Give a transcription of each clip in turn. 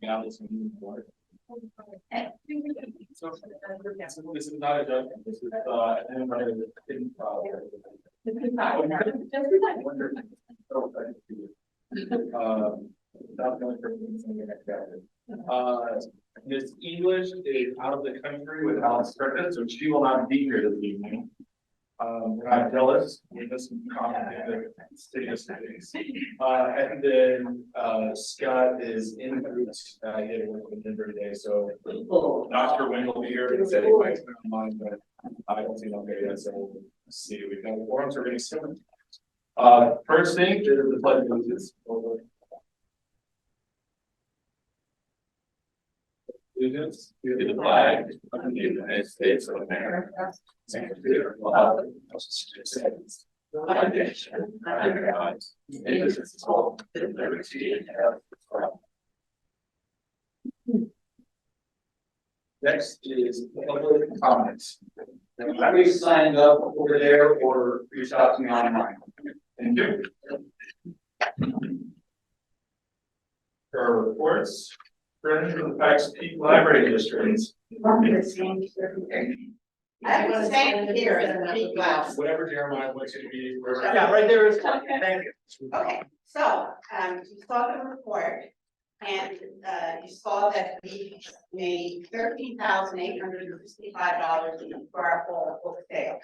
McAllis and Newport. So this is not a judgment. This is anybody that didn't Miss English is out of the country with Alice Griffith, so she will not be here this evening. We're not jealous. We're just complicated cities. And then Scott is in route. He had to work with Denver today, so not sure when he'll be here. He said he might come online, but I don't think I'll get it. So we'll see. We've got forums are getting similar. First thing is the pledge of allegiance. Allegiance to the flag of the United States of America, and to the republic of one nation under God, indivisible, with liberty and justice for all. Next is public comments. Have you signed up over there or reach out to me online? Thank you. For reports. Friends of the Pikes Library Districts. I was saying here in the big glass. Whatever Jeremiah wants you to be. Yeah, right there is one. Thank you. Okay, so you saw the report and you saw that we made $13,865 for our fall book sale.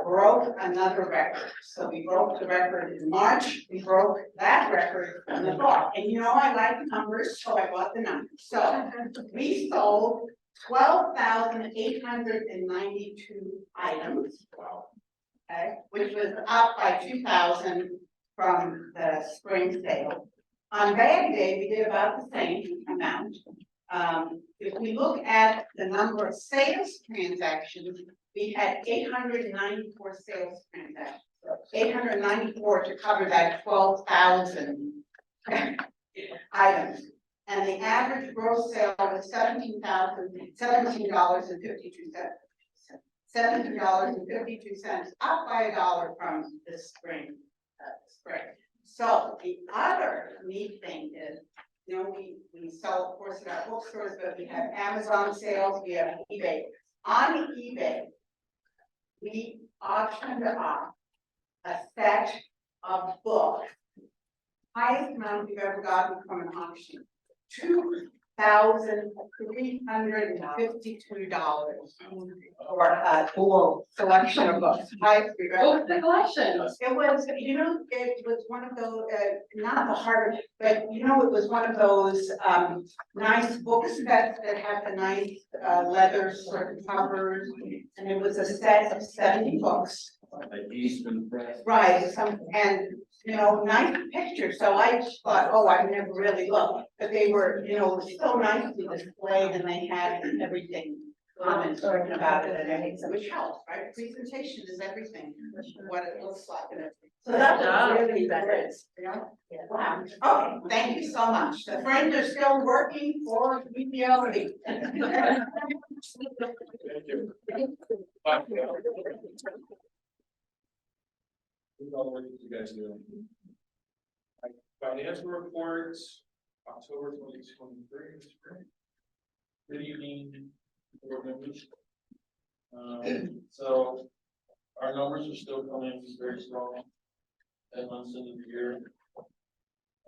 Broke another record. So we broke the record in March. We broke that record in the fall. And you know I like numbers, so I bought the numbers. So we sold 12,892 items, okay, which was up by 2,000 from the spring sale. On bag day, we did about the same amount. If we look at the number of sales transactions, we had 894 sales transactions. 894 to cover that 12,000 items. And the average gross sale was $17.52. $17.52, up by $1 from the spring. So the other neat thing is, you know, we sell, of course, in our bookstores, but we have Amazon sales, we have eBay. On eBay, we auctioned off a set of books, highest amount we've ever gotten from an auction, $2,352 for a full selection of books. Highest we've ever. The collection. It was, you know, it was one of those, not the hard, but you know, it was one of those nice book sets that have the nice leather sort of covers, and it was a set of 70 books. Like Eastman Press. Right, and you know, nice pictures. So I just thought, oh, I've never really looked, but they were, you know, so nicely displayed, and they had everything comments about it and everything, which helps, right? Presentation is everything, what it looks like and everything. So that was really good. Yeah. Wow. Okay, thank you so much. The friends are still working for PPLD. Thank you. What did you guys do? Financial reports, October 2023. Good evening, board members. So our numbers are still coming very strong. 10 months into the year.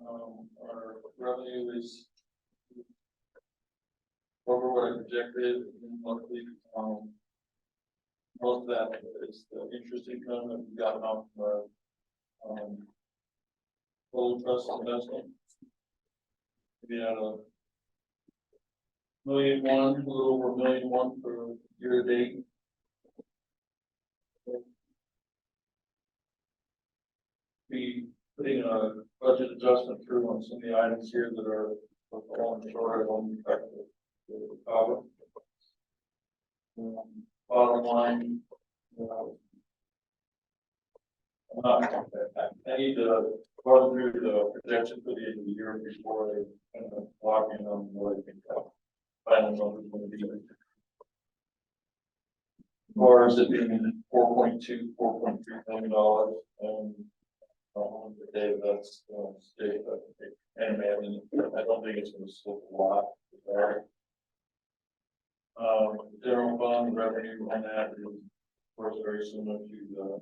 Our revenue is over what I projected monthly. Most of that is the interest income that we've gotten off gold trust investment. We had a little over $1.1 million for year to date. Be putting a budget adjustment through on some of the items here that are falling short on the cover. Bottom line, I need to run through the projection for the end of the year before I kind of lock in on what I think final number is going to be. As far as it being $4.2, $4.3 million, and Dave, that's, state, and man, I don't think it's gonna slip a lot. General fund revenue on that is, of course, very similar to the,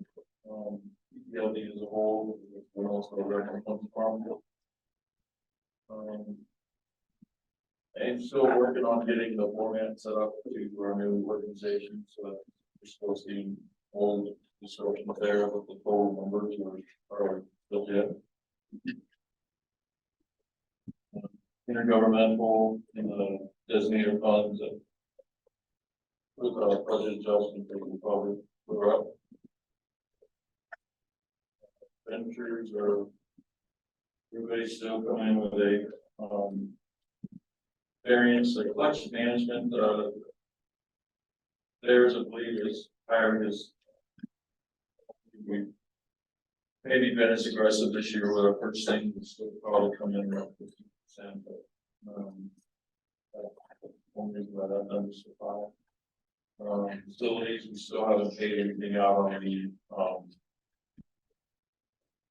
PPLD as a whole, we also revenue comes from. I'm still working on getting the format set up to our new organization, so that we're still seeing old discussion there, but the total numbers are still good. Intergovernmental in the designated funds and with a budget adjustment, they will probably go up. Ventures are, everybody's still coming with a, variance, the collection management, theirs, I believe, is higher, is we maybe been as aggressive this year with our purchasing, still probably come in around 50%, but, one reason why that number's so high. Facilities, we still haven't paid anything out on the,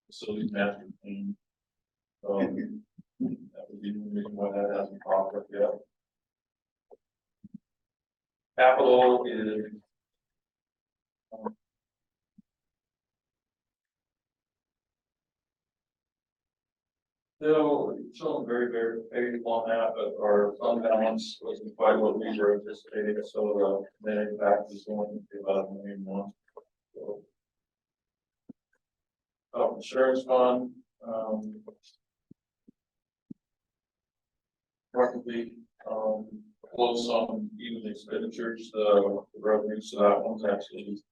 facilities master plan. That would be the reason why that hasn't popped up yet. Capital is still showing very favorable on that, but our fund balance wasn't quite what we were anticipating, so the net impact is going to be about $1 million. So, insurance fund, roughly close on even expenditures, the revenues, so that one's actually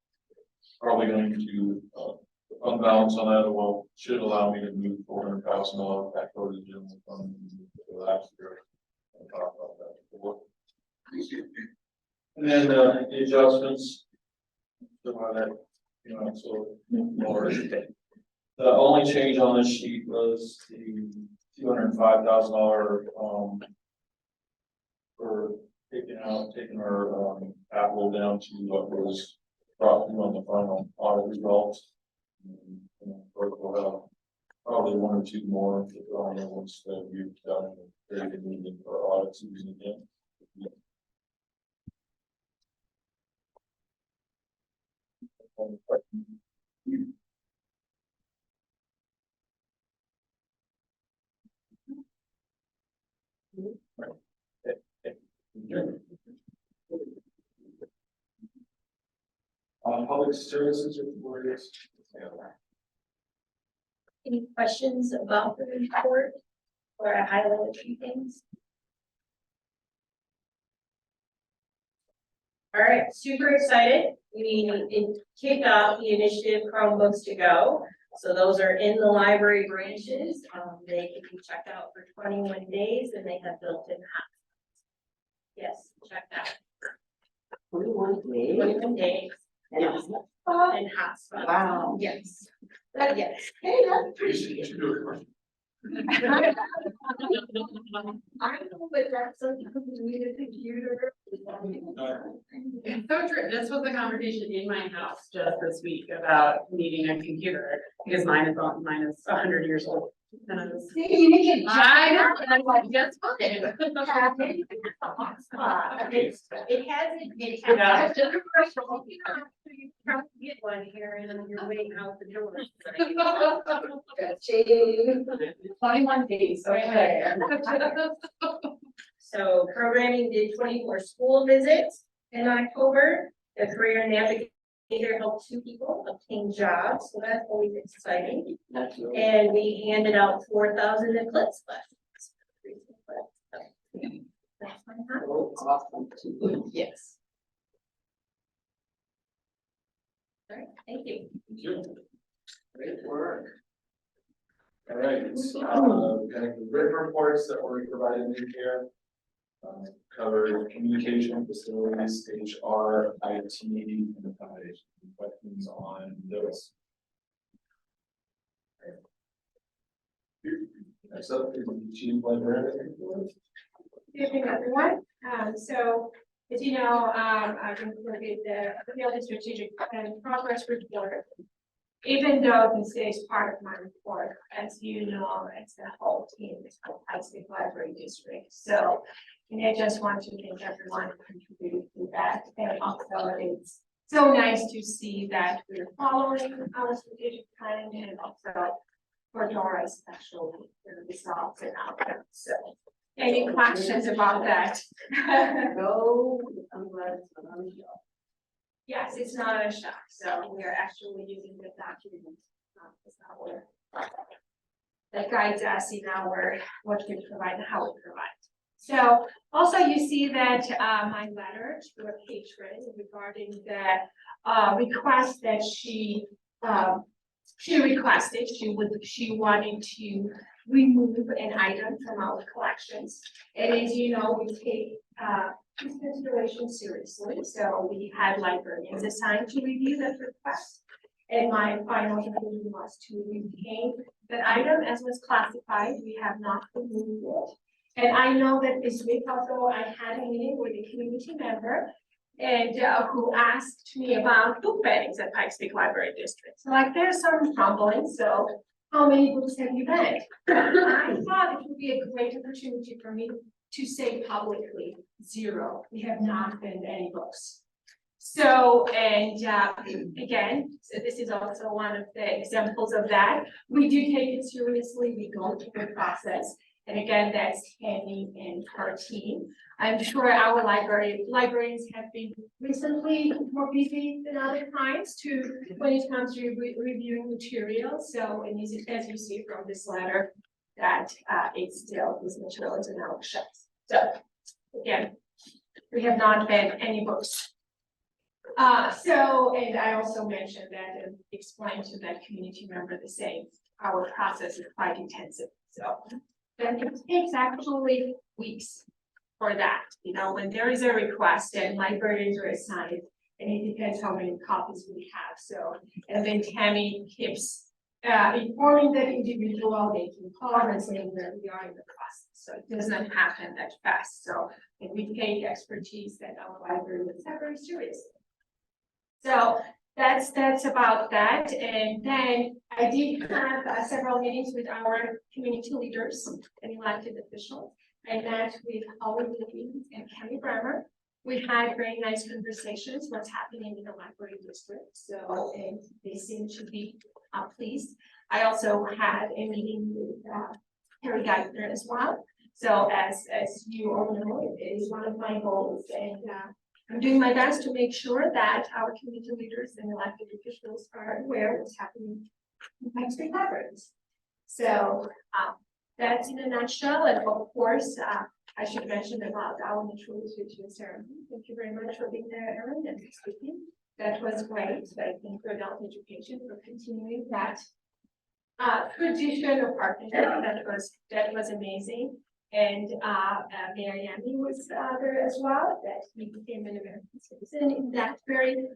probably going to the fund balance on that will should allow me to move $400,000 back over to the general fund for last year. I'll talk about that before. And then the adjustments, that, so more. The only change on this sheet was the $205,000 for taking our capital down to what was brought through on the final audit results. We'll have probably one or two more ones that we've done very good meeting for audit season again. Public services report. Any questions about the report, or I highlighted a few things? All right, super excited. We kicked off the initiative Chromebooks to Go. So those are in the library branches. They can be checked out for 21 days and they have built-in hotspots. Yes, check that. 21 days. 21 days. Yes. And hotspots. Wow. Yes. That, yes. Hey, that's pretty. I know, but that's something we need a computer. It's so true. This was a conversation in my house just this week about needing a computer because mine is 100 years old. And I was, See, you can. I know, and I'm like, just fine. It has Yeah. just a commercial. You try to get one here and then you're waiting out the door. 21 days, okay. So programming did 24 school visits in October. The career navigator helped 2 people obtain jobs, so that's always exciting. And we handed out 4,000 eclipse lessons. That's fantastic. Yes. All right, thank you. Thank you. Great work. All right, and the written reports that were provided in here cover communication, facilities, HR, IT, and accommodation. Questions on those? Next up is the chief librarian. Good evening, everyone. So, as you know, I've been working the PPLD strategic and progress report. even though this is part of my report, as you know, it's the whole team, it's called Pikes Library District. So, and I just want to thank everyone who contributed to that. And also it's so nice to see that we're following our strategic plan and also for Dora especially the results and outcomes. So any questions about that? No, I'm glad it's not on the show. Yes, it's not a shock, so we are actually using the document. It's not where that guides us in our what we provide and how we provide. So also you see that my letter to a patron regarding the request that she requested, she wanted to remove an item from our collections. And as you know, we take this consideration seriously, so we had librarians assigned to review that request. And my final conclusion was to retain that item as was classified. We have not removed it. And I know that this week also I had a meeting with a community member and who asked me about book bannings at Pikes Peak Library District. So like there's some rumbling, so how many books have you banned? I thought it would be a great opportunity for me to say publicly, 0. We have not banned any books. So, and again, so this is also one of the examples of that. We do take it seriously, we go through the process. And again, that's Tammy and her team. I'm sure our librarians have been recently more busy than other times when it comes to reviewing materials. So, and as you see from this letter, that it's still, this material is in our shelves. So, again, we have not banned any books. And I also mentioned that and explained to that community member the same. Our process is quite intensive. So then it takes actually weeks for that. You know, when there is a request and librarians are assigned, and it depends how many copies we have. So, and then Tammy keeps informing that individual, they can call and say where we are in the process. So it does not happen that fast. So, and we take expertise that our librarians have very seriously. So that's about that. And then I did have several meetings with our community leaders and elected officials. I met with Holly Williams and Kelly Bremer. We had very nice conversations, what's happening in the library district. So, and they seem to be pleased. I also had a meeting with Harry Geithner as well. So as you all know, it is one of my goals, and I'm doing my best to make sure that our community leaders and elected officials are aware of what's happening in Pikes Peak libraries. So that's in a nutshell. And of course, I should mention about our mutual switching ceremony. Thank you very much for being there, Erin, and speaking. That was great. Thank you for adult education for continuing that tradition of partnership. That was amazing. And Mary Annie was there as well, that he became an American citizen in that very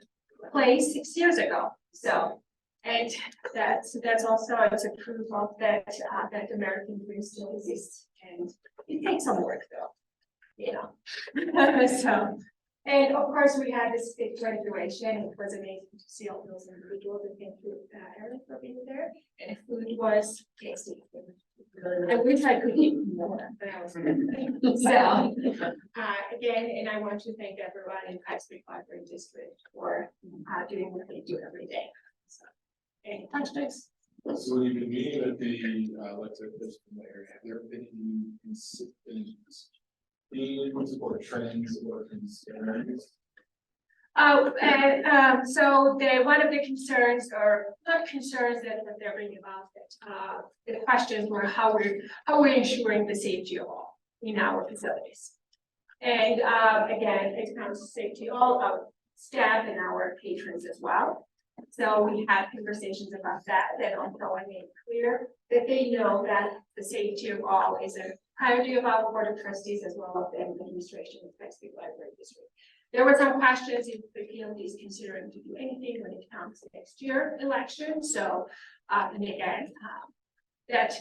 place 6 years ago. So, and that's also it's a proof of that that American dream still exists, and it takes some work though, you know. So, and of course we had this big graduation. It was amazing to see all those individuals, and thank you, Erin, for being there. And the food was tasty. I wish I could eat more, but I was so again, and I want to thank everyone in Pikes Peak Library District for doing what they do every day. So, any questions? So you've been meeting with the elected officials from the area. Have there been any consistent themes or trends or concerns? So one of the concerns, or not concerns that they're bringing about, that the questions were how we're ensuring the safety of all in our facilities. And again, it comes to safety all our staff and our patrons as well. So we had conversations about that, and also I made clear that they know that the safety of all is a priority of our board of trustees as well as the administration of Pikes Peak Library District. There were some questions if the PPLD is considering to do anything when it comes to next year election. So, and again, that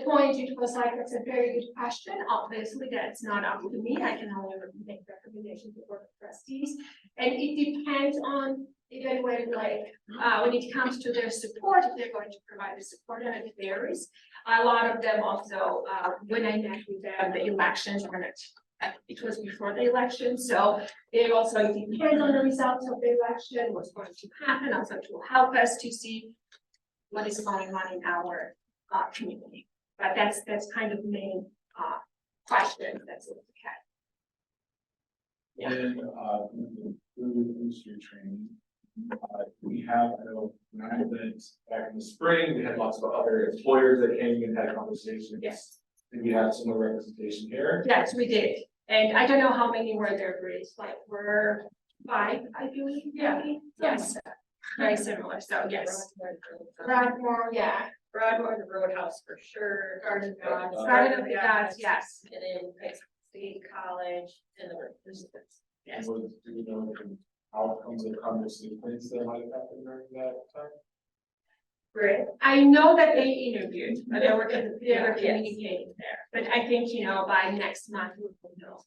point, it was like, that's a very good question. Obviously, that's not up to me. I can only make recommendations to the board of trustees. And it depends on even when it comes to their support, if they're going to provide the support, and it varies. A lot of them also, when I met with them, the elections were not, it was before the election, so they also depend on the results of the election, what's going to happen, also to help us to see what is going on in our community. But that's kind of main question that's what we had. And, food industry training. We have, I know, when I went back in the spring, we had lots of other employers that came and had conversations. Yes. Did we have similar representation here? Yes, we did. And I don't know how many were there, Grace, like were 5, I believe, maybe? Yes, very similar, so yes. Broadmoor, yeah. Broadmoor, the Roadhouse for sure, Garden of Gods. Garden of the Gods, yes. And then Pikes State College and the resistance. Yes. Do we know the outcomes of conversations that might have happened during that time? Great. I know that they interviewed, but they were communicating there, but I think, by next month we will know.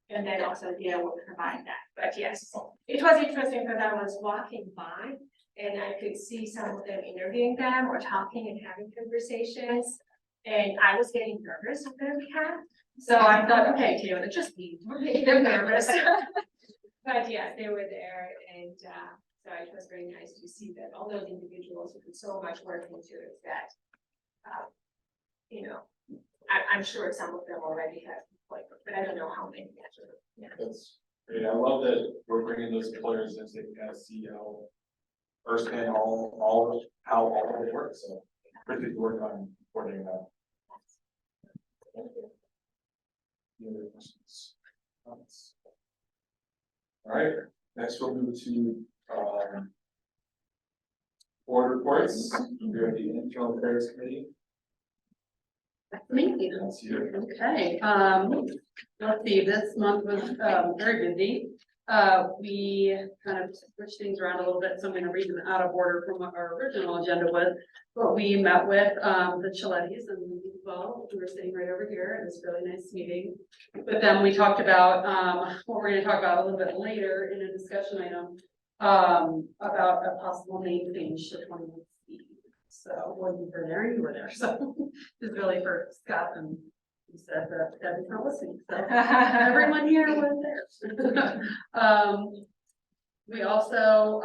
And then also, we'll provide that, but yes, it was interesting because I was walking by and I could see some of them interviewing them or talking and having conversations. And I was getting nervous on their behalf, so I thought, okay, Taylor, just be, they're nervous. But yeah, they were there and, so it was very nice to see that all those individuals who put so much work into it that, I'm sure some of them already have, but I don't know how many actually. Yeah. That's great. I love that we're bringing those employers in so they can kind of see how firsthand how all of it works. So, pretty work on coordinating that. Thank you. Any other questions? Comments? All right, next we'll move to board reports. We have the Internal Affairs Committee. Me. That's you. Okay, let's see, this month was, very busy. We kind of switched things around a little bit, so I'm gonna read them out of order from what our original agenda was. But we met with, the Chilettis and we were sitting right over here, it was a really nice meeting. But then we talked about, what we're gonna talk about a little bit later in a discussion item, about a possible name change to 21C. So when you were there, you were there, so it's really for Scott and he said that Debbie's not listening, so everyone here was there. We also,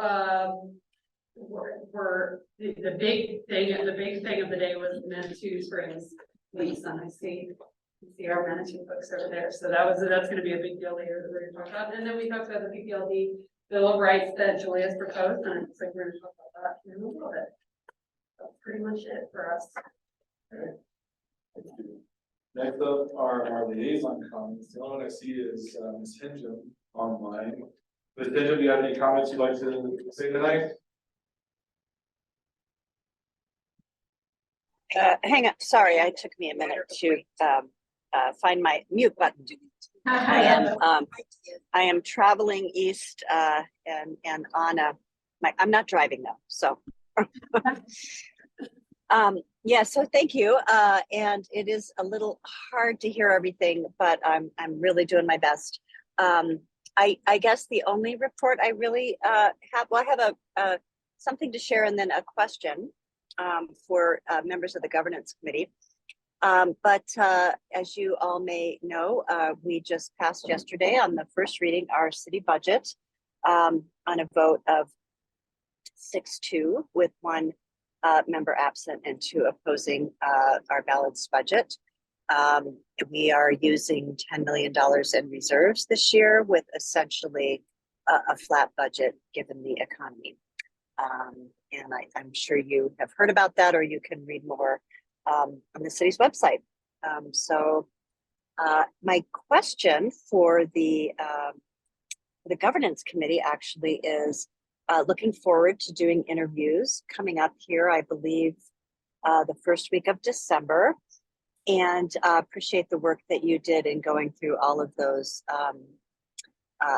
were the big thing of the day was Manitou Springs lease, and I see our Manitou folks over there, so that's gonna be a big deal later that we're gonna talk about. And then we talked about the PPLD Bill of Rights that Julia's proposed, and it's like we're gonna talk about that here in a little bit. That's pretty much it for us. Okay. Thank you. Next up are our liaison comments. The only one I see is Ms. Hingham online. Ms. Hingham, do you have any comments you'd like to say tonight? Hang on, sorry, it took me a minute to find my mute button. I am traveling east and on I'm not driving though, so. Yeah, so thank you. And it is a little hard to hear everything, but I'm really doing my best. I guess the only report I really have, well, I have a something to share and then a question for members of the governance committee. But as you all may know, we just passed yesterday on the first reading our city budget on a vote of 6-2 with one member absent and 2 opposing our balanced budget. We are using $10 million in reserves this year with essentially a flat budget given the economy. And I'm sure you have heard about that, or you can read more on the city's website. So my question for the governance committee actually is looking forward to doing interviews coming up here, I believe, the first week of December, and appreciate the work that you did in going through all of those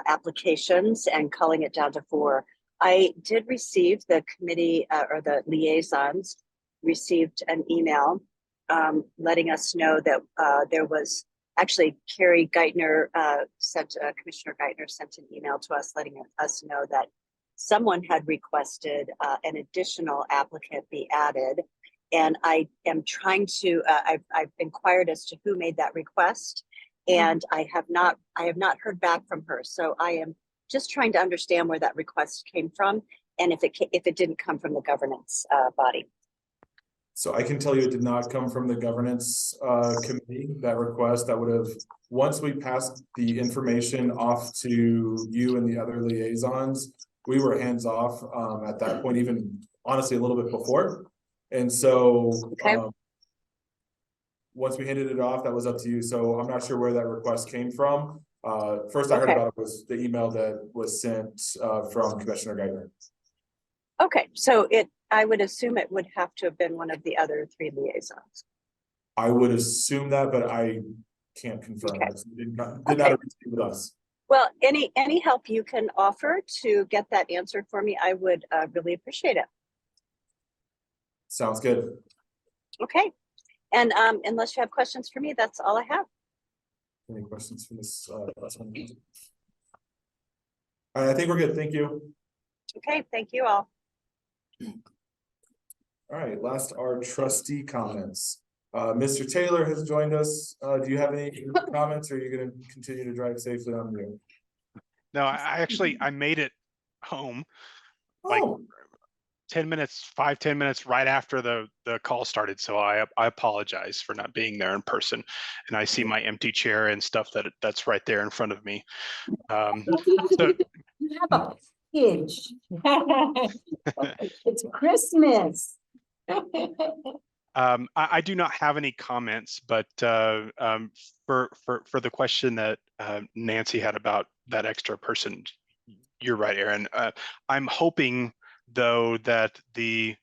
applications and culling it down to 4. I did receive the committee or the liaisons received an email letting us know that there was actually Commissioner Geithner sent an email to us letting us know that someone had requested an additional applicant be added. And I am trying to, I've inquired as to who made that request, and I have not heard back from her. So I am just trying to understand where that request came from, and if it didn't come from the governance body. So I can tell you it did not come from the governance committee, that request. That would have, once we passed the information off to you and the other liaisons, we were hands off at that point, even honestly a little bit before. And so Okay. Once we handed it off, that was up to you. So I'm not sure where that request came from. First I heard Okay. about it was the email that was sent from Commissioner Geithner. Okay, so I would assume it would have to have been one of the other 3 liaisons. I would assume that, but I can't confirm. Okay. It did not Okay. originate with us. Well, any help you can offer to get that answered for me, I would really appreciate it. Sounds good. Okay, and unless you have questions for me, that's all I have. Any questions for this last one? All right, I think we're good. Thank you. Okay, thank you all. All right, last are trustee comments. Mr. Taylor has joined us. Do you have any comments, or are you going to continue to drive safely on the road? No, I made it home like Oh, 10 minutes, 5-10 minutes right after the call started. So I apologize for not being there in person. And I see my empty chair and stuff that's right there in front of me. So You have a package. It's Christmas. I do not have any comments, but for the question that Nancy had about that extra person, you're right, Aaron. I'm hoping though that the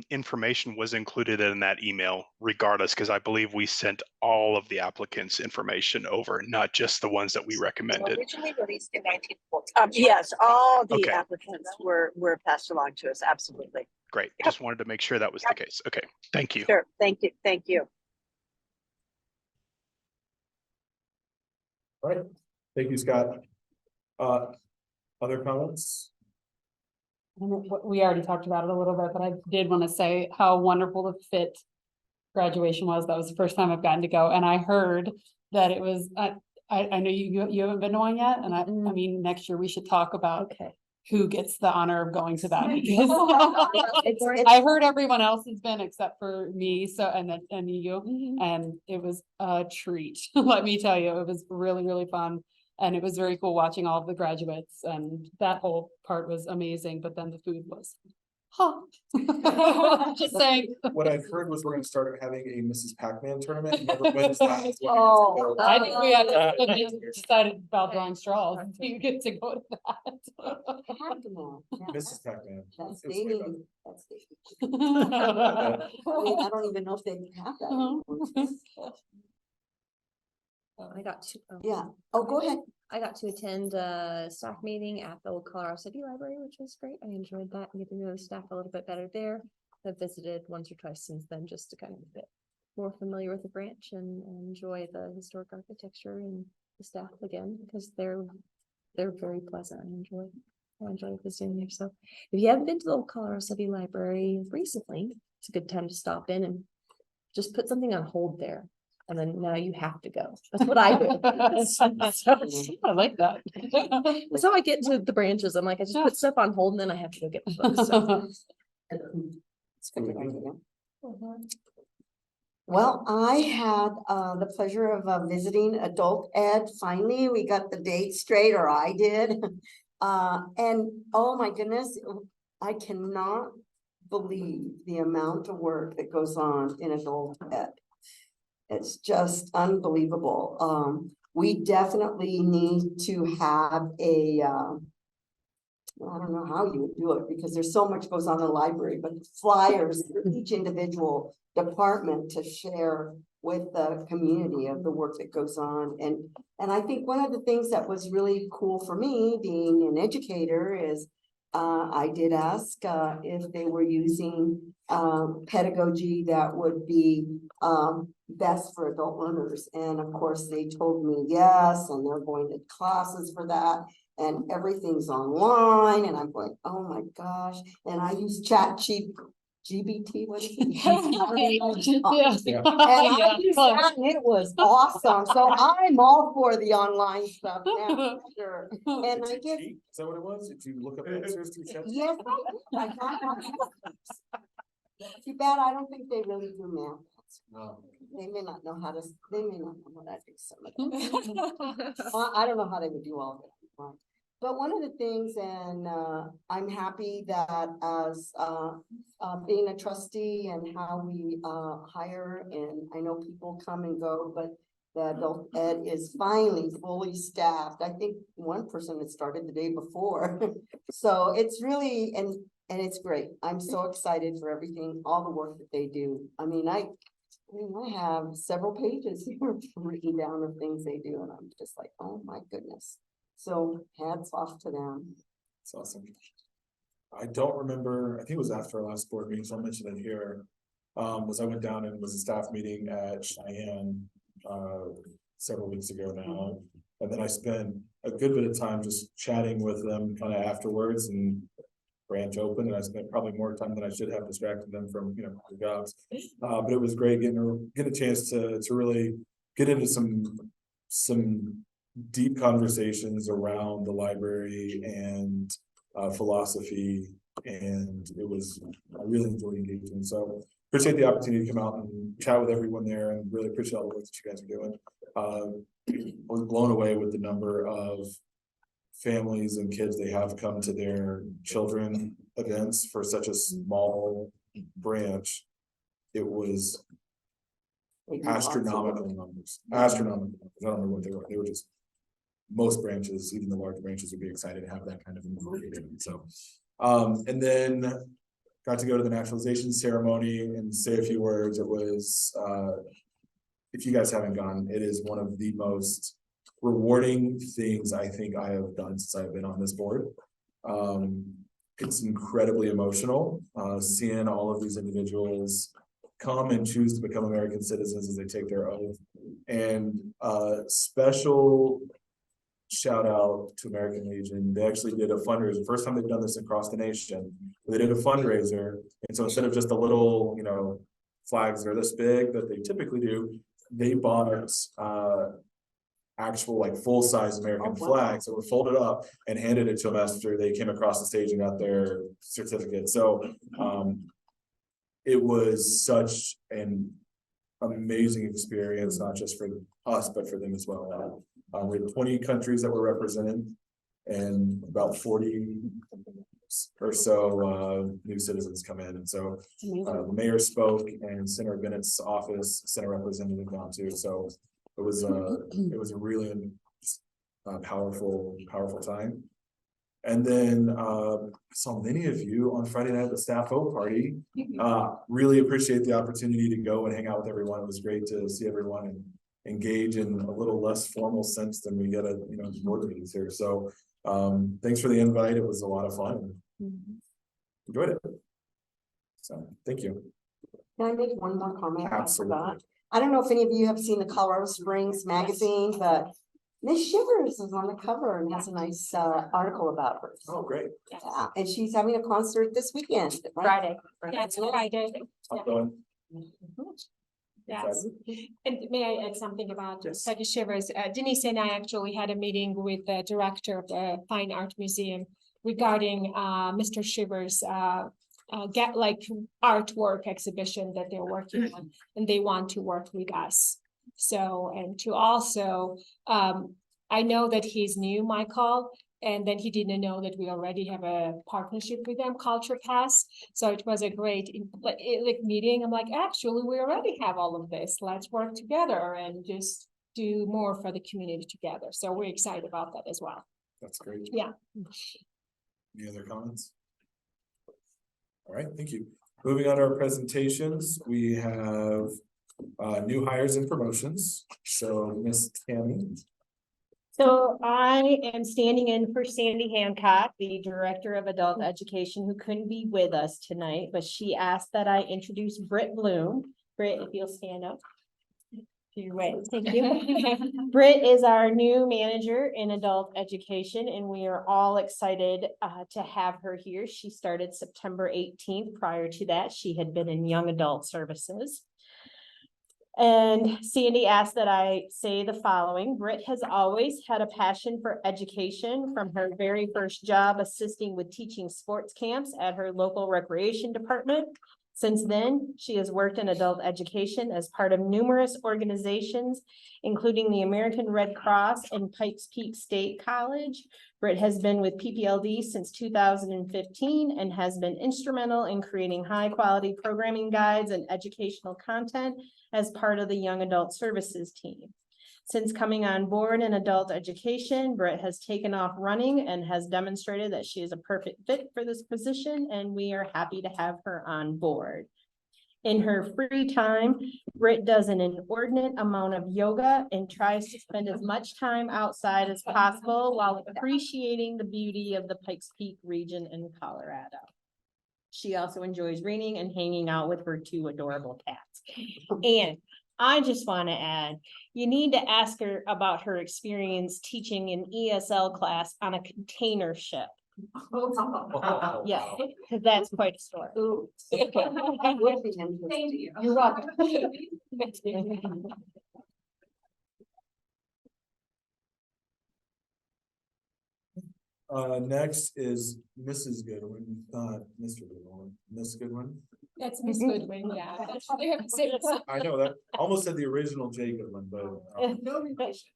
information was included in that email regardless, because I believe we sent all of the applicants' information over, not just the ones that we recommended. Originally released in 1914. Yes, all the Okay. applicants were passed along to us. Absolutely. Great. Yep. Just wanted to make sure that was the case. Okay. Thank you. Sure. Thank you. Thank you. all right. Thank you, Scott. Other comments? We already talked about it a little bit, but I did want to say how wonderful the fit graduation was. That was the first time I've gotten to go, and I heard that it was. I know you haven't been to one yet, and I mean next year we should talk about who gets the honor of going to that, because I heard everyone else has been except for me. So and you, and it was a treat. Let me tell you, it was really, really fun. And it was very cool watching all of the graduates, and that whole part was amazing, but then the food was, just saying. What I've heard was we're going to start having a Mrs. Pac-Man tournament. Whoever wins that is what Oh, gets to go. I think we had decided about drawing straws, so you get to go to that. Mrs. Pac-Man. That's Feels way better. dating. That's dating. I mean, I don't even know if they have that anymore. I got to, Yeah. Oh, go ahead. I got to attend a staff meeting at the Old Colorado City Library, which was great. I enjoyed that and get to know the staff a little bit better there. I've visited once or twice since then just to kind of get more familiar with the branch and enjoy the historic architecture and the staff again, because they're very pleasant. I enjoy visiting there. So if you haven't been to the Old Colorado City Library recently, it's a good time to stop in and just put something on hold there. And then now you have to go. That's what I do. I like that. That's how I get to the branches. I'm like, I just put stuff on hold and then I have to go get the books. So. It's a good idea. Well, I had the pleasure of visiting adult ed. Finally, we got the date straight, or I did. And oh my goodness, I cannot believe the amount of work that goes on in adult ed. It's just unbelievable. We definitely need to have a, I don't know how you would do it, because there's so much goes on in the library, but flyers for each individual department to share with the community of the work that goes on. And I think one of the things that was really cool for me, being an educator, is I did ask if they were using pedagogy that would be best for adult learners. And of course, they told me yes, and they're going to classes for that. and everything's online, and I'm going, oh my gosh, and I use GBT, what is it? Yeah. And I used that, and it was awesome, so I'm all for the online stuff now, for sure. And I get, Is that what it was? Did you look up answers to chat? yes, I got too bad, I don't think they really do math. No. They may not know how to, they may not know how to do some of it. I don't know how they would do all of it. Right. But one of the things, and I'm happy that as being a trustee and how we hire, and I know people come and go, but the adult ed is finally fully staffed. I think one person had started the day before. So it's really, and it's great. I'm so excited for everything, all the work that they do. I mean, I have several pages here written down of things they do, and I'm just like, oh my goodness. So hats off to them. It's awesome. I don't remember, I think it was after our last board meeting, so I'll mention it here. Was I went down and was a staff meeting at Cheyenne several weeks ago now. And then I spent a good bit of time just chatting with them kind of afterwards, and branch open, and I spent probably more time than I should have distracted them from, you know, their jobs. But it was great getting a chance to really get into some deep conversations around the library and philosophy, and I really enjoyed engaging. So appreciate the opportunity to come out and chat with everyone there, and really appreciate all the work that you guys are doing. I was blown away with the number of families and kids they have come to their children events for such a small branch. It was astronomical numbers. Astronomical numbers. I don't remember what they were. They were just, most branches, even the large branches, would be excited to have that kind of involvement. So and then got to go to the naturalization ceremony and say a few words. It was if you guys haven't gone, it is one of the most rewarding things I think I have done since I've been on this board. It's incredibly emotional, seeing all of these individuals come and choose to become American citizens as they take their oath. And special shout out to American Legion. They actually did a fundraiser. First time they've done this across the nation. They did a fundraiser. And so instead of just a little, you know, flags that are this big that they typically do, they bought actual like full-size American flags that were folded up and handed it to them after they came across the stage and got their certificate. So it was such an amazing experience, not just for us, but for them as well. We had 20 countries that were represented and about 40 or so new citizens come in. And so the mayor spoke, and Senator Bennett's office, Senate Representative gone too. So it was a really powerful time. And then I saw many of you on Friday night at the staff vote party. Really appreciate the opportunity to go and hang out with everyone. It was great to see everyone and engage in a little less formal sense than we get at, you know, board meetings here. So thanks for the invite. It was a lot of fun. Enjoyed it. So thank you. Can I make one more comment? Absolutely. I don't know if any of you have seen the Colorado Springs magazine, but Miss Shivers is on the cover and has a nice article about her. Oh, great. Yeah, and she's having a concert this weekend. Right? Friday. Yeah, it's Friday. I'm going. Yes, and may I add something about Study Shivers? Denise and I actually had a meeting with the director of the Fine Art Museum regarding Mr. Shivers' get like artwork exhibition that they're working on, and they want to work with us. So, and to also, I know that he's new, Michael, and then he didn't know that we already have a partnership with them, Culture Pass. So it was a great like meeting. I'm like, actually, we already have all of this. Let's work together and just do more for the community together. So we're excited about that as well. That's great. Yeah. Any other comments? All right, thank you. Moving on to our presentations, we have new hires and promotions. So Miss Tammy. So I am standing in for Sandy Hancock, the Director of Adult Education, who couldn't be with us tonight, but she asked that I introduce Britt Bloom. Britt, if you'll stand up. You're right, thank you. Britt is our new manager in adult education, and we are all excited to have her here. She started September 18th. Prior to that, she had been in young adult services. And Sandy asked that I say the following. Britt has always had a passion for education from her very first job assisting with teaching sports camps at her local recreation department. Since then, she has worked in adult education as part of numerous organizations, including the American Red Cross and Pikes Peak State College. Britt has been with PPLD since 2015 and has been instrumental in creating high-quality programming guides and educational content as part of the Young Adult Services team. Since coming on board in adult education, Britt has taken off running and has demonstrated that she is a perfect fit for this position, and we are happy to have her on board. In her free time, Britt does an inordinate amount of yoga and tries to spend as much time outside as possible while appreciating the beauty of the Pikes Peak region in Colorado. She also enjoys reading and hanging out with her two adorable cats. And I just want to add, you need to ask her about her experience teaching an ESL class on a container ship. Yeah, because that's quite a story. That would be interesting. You're welcome. Next is Mrs. Goodwin, not Mr. Goodwin, Miss Goodwin. That's Miss Goodwin, yeah. That's how they have to say it. I know that, almost said the original J Goodwin, but. No relation.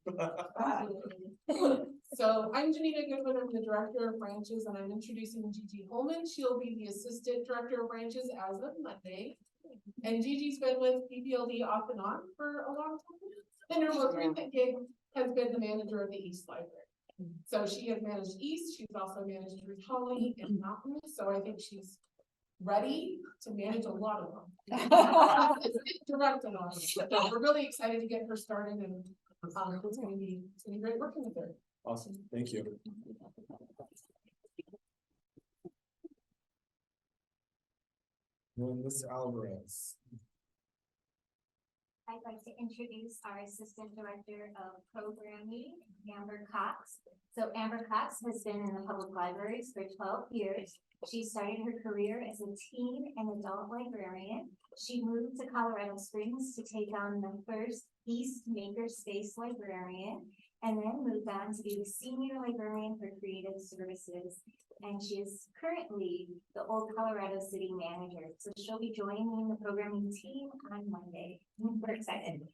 So I'm Janita Goodwin, I'm the Director of Branches, and I'm introducing Gigi Holman. She'll be the Assistant Director of Branches as of Monday. And Gigi's been with PPLD off and on for a long time. And her most recent gig has been the manager of the East Library. So she has managed East, she's also managed Ruth Holly and Mountain, so I think she's ready to manage a lot of them. Direct and all. So we're really excited to get her started, and it's gonna be great working with her. Awesome, thank you. And Ms. Alvarez. I'd like to introduce our Assistant Director of Programming, Amber Cox. So Amber Cox has been in the public libraries for 12 years. She started her career as a teen and adult librarian. She moved to Colorado Springs to take on the first East Makerspace librarian, and then moved on to be the senior librarian for creative services. And she is currently the Old Colorado City manager. So she'll be joining me in the programming team on Monday. We're excited.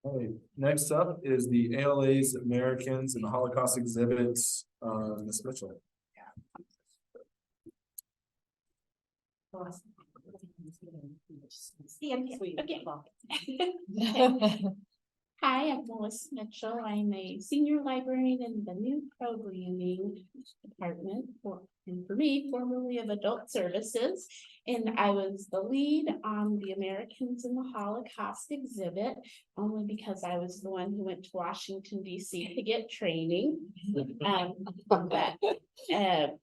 All right, next up is the ALA's Americans and the Holocaust exhibits, Ms. Mitchell. Hi, I'm Melissa Mitchell. I'm a senior librarian in the new programming department and for me, formerly of adult services. And I was the lead on the Americans in the Holocaust exhibit, only because I was the one who went to Washington, DC to get training.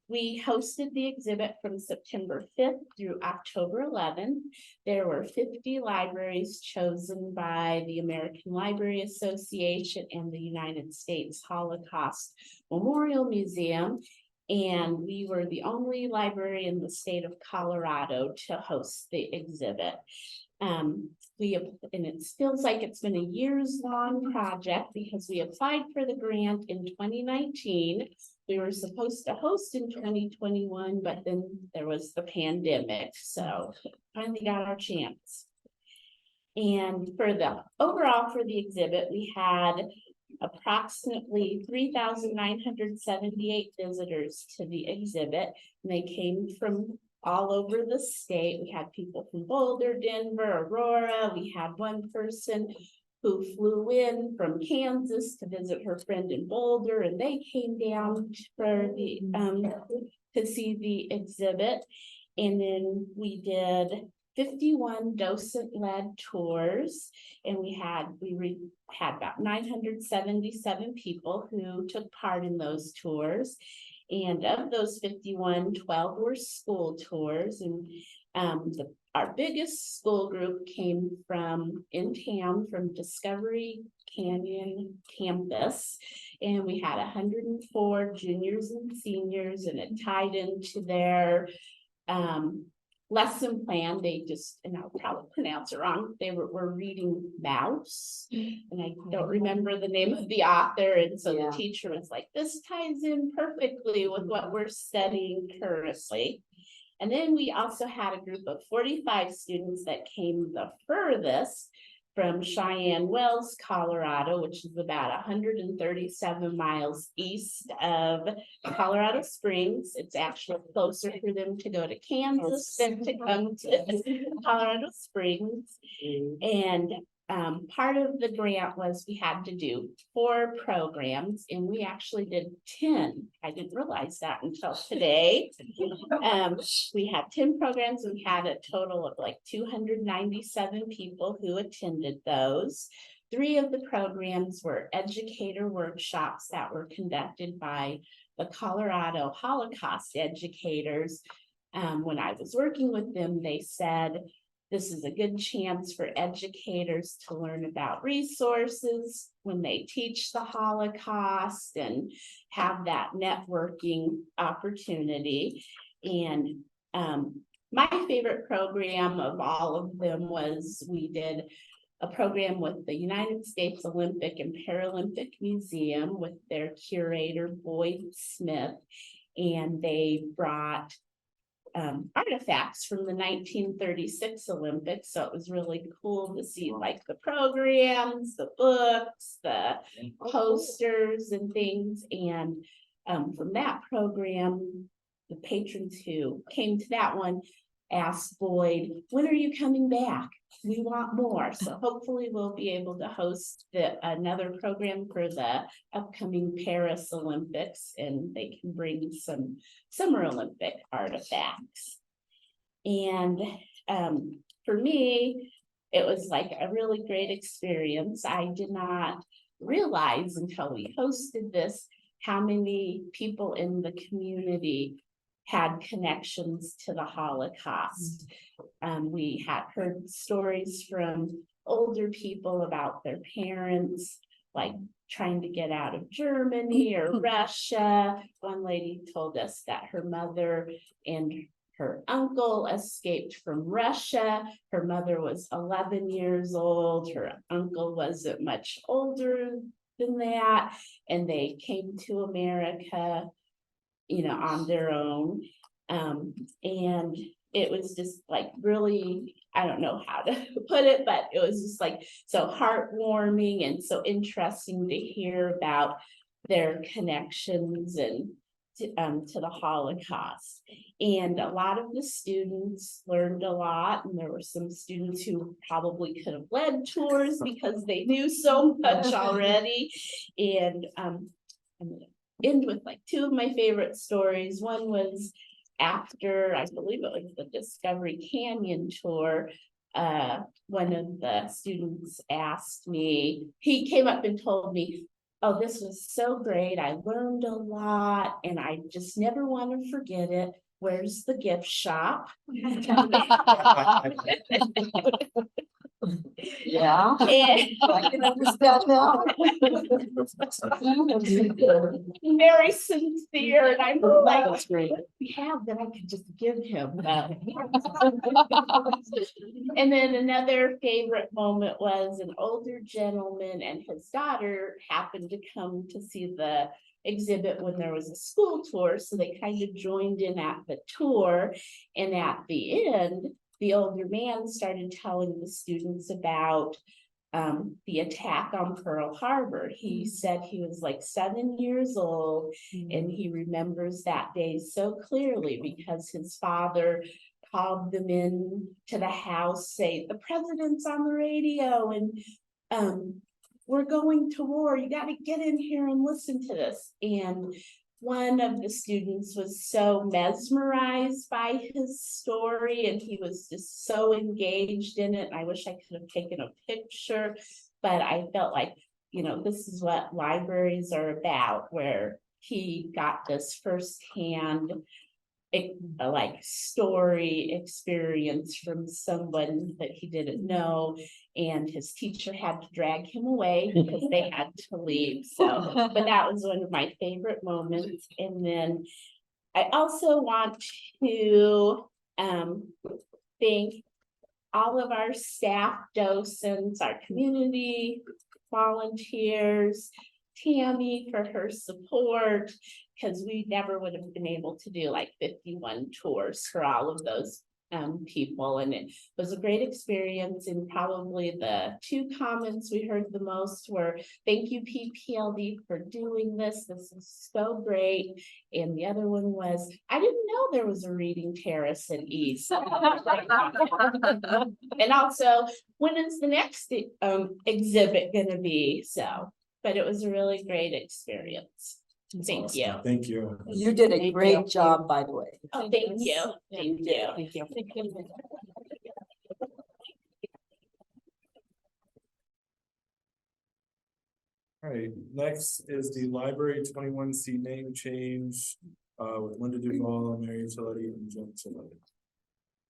We hosted the exhibit from September 5th through October 11th. There were 50 libraries chosen by the American Library Association and the United States Holocaust Memorial Museum. And we were the only library in the state of Colorado to host the exhibit. And it feels like it's been a years-long project because we applied for the grant in 2019. We were supposed to host in 2021, but then there was the pandemic. So finally got our chance. And for the overall for the exhibit, we had approximately 3,978 visitors to the exhibit. And they came from all over the state. We had people from Boulder, Denver, Aurora. We had one person who flew in from Kansas to visit her friend in Boulder, and they came down for the to see the exhibit. And then we did 51 docent-led tours, and we had about 977 people who took part in those tours. And of those 51, 12 were school tours, and our biggest school group came from in town from Discovery Canyon campus. And we had 104 juniors and seniors, and it tied into their lesson plan. They just, and I'll probably pronounce it wrong, they were reading Mouse, and I don't remember the name of the author, and so the teacher was like, this ties in perfectly with what we're studying currently. And then we also had a group of 45 students that came the furthest from Cheyenne Wells, Colorado, which is about 137 miles east of Colorado Springs. It's actually closer for them to go to Kansas than to come to Colorado Springs. And part of the grant was we had to do 4 programs, and we actually did 10. I didn't realize that until today. We had 10 programs, and we had a total of like 297 people who attended those. 3 of the programs were educator workshops that were conducted by the Colorado Holocaust educators. When I was working with them, they said, this is a good chance for educators to learn about resources when they teach the Holocaust and have that networking opportunity. And my favorite program of all of them was we did a program with the United States Olympic and Paralympic Museum with their curator, Boyd Smith, and they brought artifacts from the 1936 Olympics. So it was really cool to see like the programs, the books, the posters and things. And from that program, the patrons who came to that one asked Boyd, when are you coming back? We want more. So hopefully we'll be able to host another program for the upcoming Paris Olympics, and they can bring some Summer Olympic artifacts. And for me, it was like a really great experience. I did not realize until we hosted this how many people in the community had connections to the Holocaust. We had heard stories from older people about their parents, like trying to get out of Germany or Russia. One lady told us that her mother and her uncle escaped from Russia. Her mother was 11 years old. Her uncle wasn't much older than that. And they came to America, you know, on their own. And it was just like really, I don't know how to put it, but it was just like so heartwarming and so interesting to hear about their connections and to the Holocaust. And a lot of the students learned a lot, and there were some students who probably could have led tours because they knew so much already. And I'm gonna end with like 2 of my favorite stories. One was after, I believe it was the Discovery Canyon tour, one of the students asked me, he came up and told me, oh, this was so great. I learned a lot and I just never want to forget it. Where's the gift shop? Yeah. And I can understand now. very sincere, and I'm like, That's great. we have that I could just give him. And then another favorite moment was an older gentleman and his daughter happened to come to see the exhibit when there was a school tour, so they kind of joined in at the tour. And at the end, the older man started telling the students about the attack on Pearl Harbor. He said he was like 7 years old, and he remembers that day so clearly because his father called them in to the house, say, the president's on the radio and we're going to war. You got to get in here and listen to this. And one of the students was so mesmerized by his story, and he was just so engaged in it. I wish I could have taken a picture, but I felt like, you know, this is what libraries are about, where he got this firsthand like story experience from someone that he didn't know, and his teacher had to drag him away because they had to leave. So, but that was one of my favorite moments. And then I also want to thank all of our staff, docents, our community volunteers, Tammy for her support, because we never would have been able to do like 51 tours for all of those people. And it was a great experience. And probably the two comments we heard the most were, thank you PPLD for doing this. This is so great. And the other one was, I didn't know there was a reading terrace in East. And also, when is the next exhibit gonna be? So, but it was a really great experience. Thank you. Thank you. You did a great job, by the way. Oh, thank you. Thank you. Thank you. All right, next is the library 21C name change with Linda Duval, Mary Utility, and Jen Utility.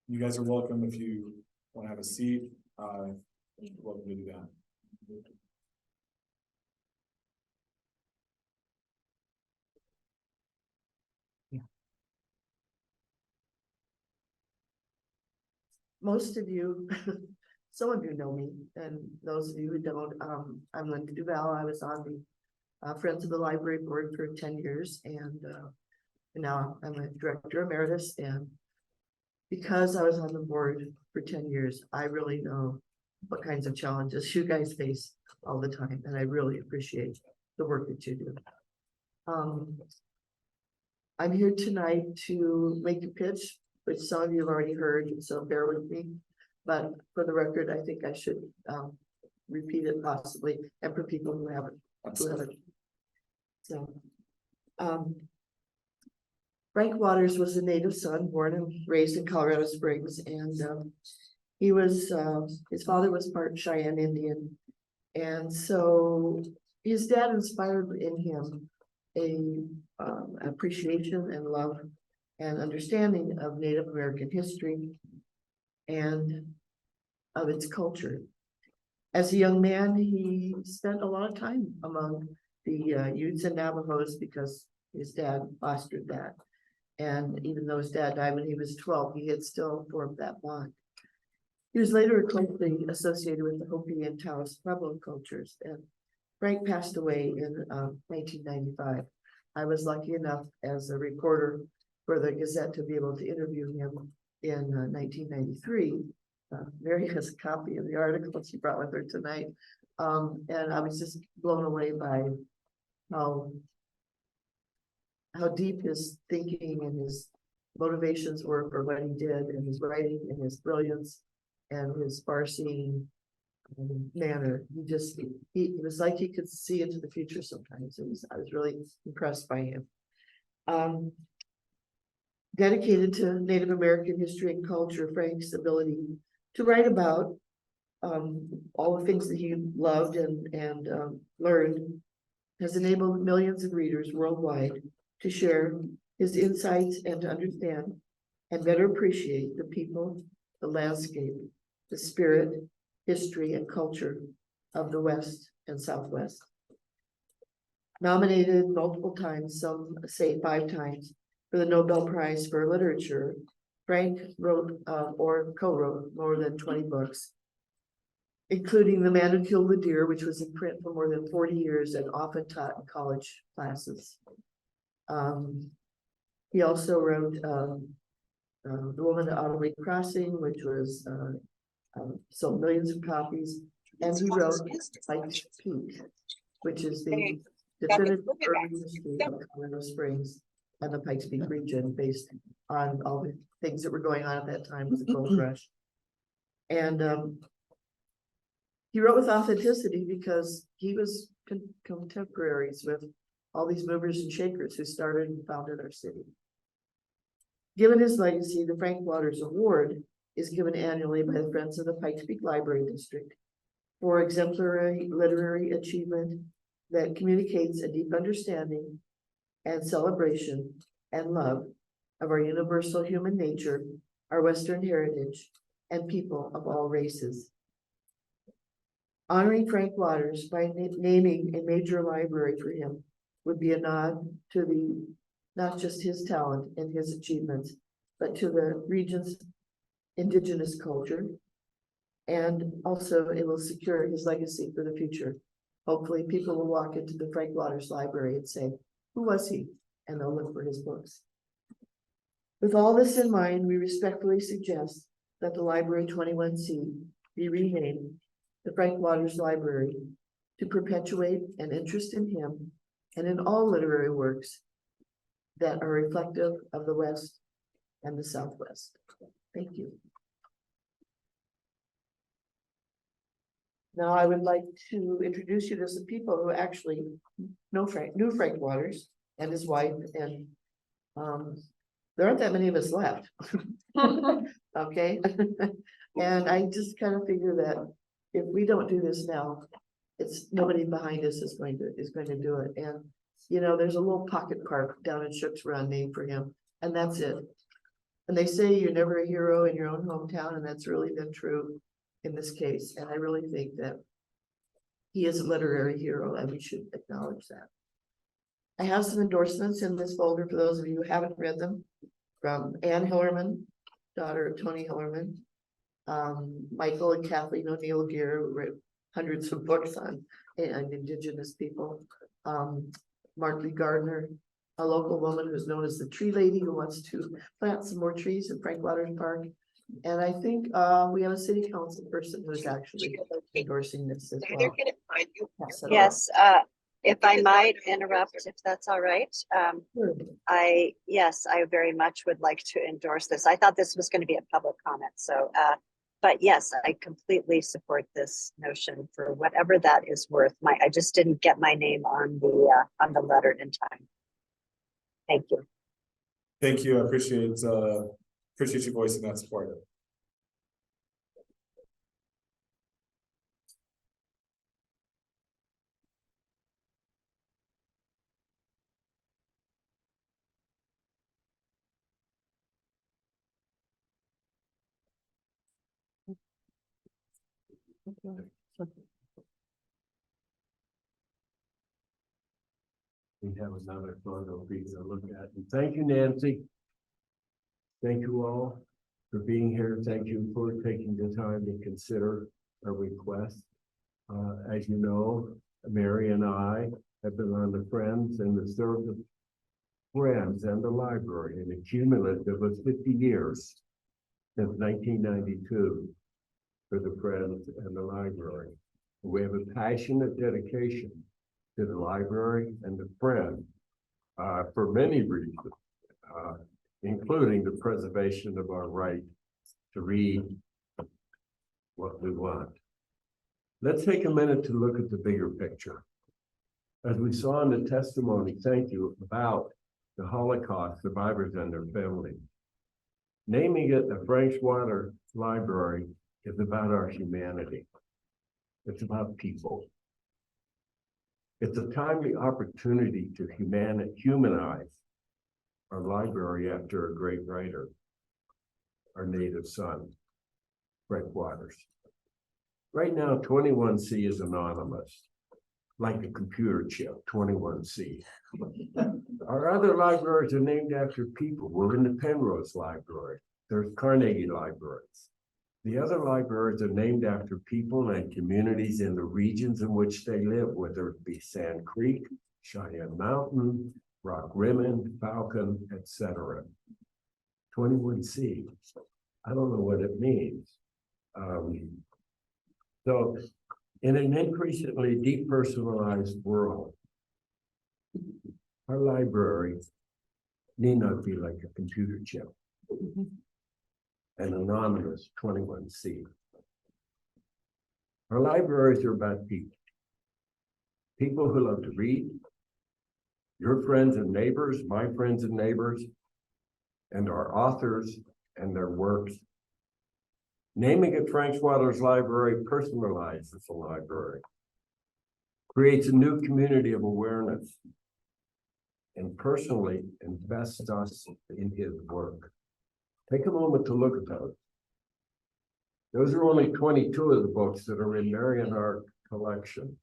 You guys are welcome if you want to have a seat. You're welcome to do that. Most of you, some of you know me, and those of you who don't, I'm Linda Duval. I was on the Friends of the Library Board for 10 years, and now I'm a director emeritus. And because I was on the board for 10 years, I really know what kinds of challenges you guys face all the time, and I really appreciate the work that you do. I'm here tonight to make a pitch, which some of you have already heard, so bear with me. But for the record, I think I should repeat it possibly, and for people who haven't. So, Frank Waters was a native son, born and raised in Colorado Springs, and he was his father was part Cheyenne Indian, and so his dad inspired in him a appreciation and love and understanding of Native American history and of its culture. As a young man, he spent a lot of time among the Utes and Navajos because his dad fostered that. And even though his dad died when he was 12, he had still formed that bond. He was later closely associated with the Hopi and Taos Pueblo cultures, and Frank passed away in 1995. I was lucky enough as a reporter for the Gazette to be able to interview him in 1993. Mary has a copy of the article she brought with her tonight. And I was just blown away by how deep his thinking and his motivations were for what he did, and his writing and his brilliance and his far-seeing manner. It was like he could see into the future sometimes. I was really impressed by him. Dedicated to Native American history and culture, Frank's ability to write about all the things that he loved and learned has enabled millions of readers worldwide to share his insights and to understand and better appreciate the people, the landscape, the spirit, history, and culture of the West and Southwest. Nominated multiple times, some say 5 times, for the Nobel Prize for Literature, Frank wrote or co-wrote more than 20 books, including The Man Who Killed the Deer, which was in print for more than 40 years and often taught in college classes. He also wrote The Woman at Autumn Lake Crossing, which was sold millions of copies, and he wrote Pikes Peak, which is the definitive urban history of Colorado Springs and the Pikes Peak region, based on all the things that were going on at that time with the gold rush. And he wrote with authenticity because he was contemporaries with all these movers and shakers who started and founded our city. Given his legacy, the Frank Waters Award is given annually by the Friends of the Pikes Peak Library District for exemplary literary achievement that communicates a deep understanding and celebration and love of our universal human nature, our Western heritage, and people of all races. Honoring Frank Waters by naming a major library for him would be a nod to not just his talent and his achievements, but to the region's indigenous culture. And also it will secure his legacy for the future. Hopefully people will walk into the Frank Waters Library and say, who was he? And they'll look for his books. With all this in mind, we respectfully suggest that the Library 21C be renamed the Frank Waters Library to perpetuate an interest in him and in all literary works that are reflective of the West and the Southwest. Thank you. Now I would like to introduce you to some people who actually knew Frank Waters and his wife, and there aren't that many of us left. Okay. And I just kind of figure that if we don't do this now, it's nobody behind us is going to do it. And you know, there's a little pocket park down in Shook's Run named for him, and that's it. And they say you're never a hero in your own hometown, and that's really been true in this case. And I really think that he is a literary hero, and we should acknowledge that. I have some endorsements in this folder for those of you who haven't read them, from Ann Hillerman, daughter of Tony Hillerman, Michael and Kathleen O'Neill Gear, who wrote hundreds of books on indigenous people. Markley Gardner, a local woman who's known as the Tree Lady, who wants to plant some more trees in Frank Waters Park. And I think we have a city council person who is actually endorsing this as well. Yes, if I might interrupt, if that's all right. I very much would like to endorse this. I thought this was going to be a public comment, so but yes, I completely support this notion for whatever that is worth. I just didn't get my name on the letter in time. Thank you. Thank you. I appreciate you voicing that support. We have another photo for you to look at. And thank you, Nancy. Thank you all for being here. Thank you for taking the time to consider our request. As you know, Mary and I have been on the Friends and the Serve of Friends and the library, and a cumulative of 50 years since 1992 for the Friends and the library. We have a passionate dedication to the library and the Friends for many reasons, including the preservation of our right to read what we want. Let's take a minute to look at the bigger picture. As we saw in the testimony, thank you, about the Holocaust survivors and their families. Naming it the Frank Waters Library is about our humanity. It's about people. It's a timely opportunity to humanize our library after a great writer, our native son, Frank Waters. Right now, 21C is anonymous, like a computer chip, 21C. Our other libraries are named after people. We're in the Penrose Library. There's Carnegie Libraries. The other libraries are named after people and communities in the regions in which they live, whether it be Sand Creek, Cheyenne Mountain, Rock Rimmon, Falcon, etc. 21C, I don't know what it means. So in an increasingly depersonalized world, our library need not be like a computer chip. An anonymous 21C. Our libraries are about people. People who love to read, your friends and neighbors, my friends and neighbors, and our authors and their works. Naming it Frank Waters Library personalizes the library, creates a new community of awareness, and personally invests us in his work. Take a moment to look at those. Those are only 22 of the books that are in Mary and our collection.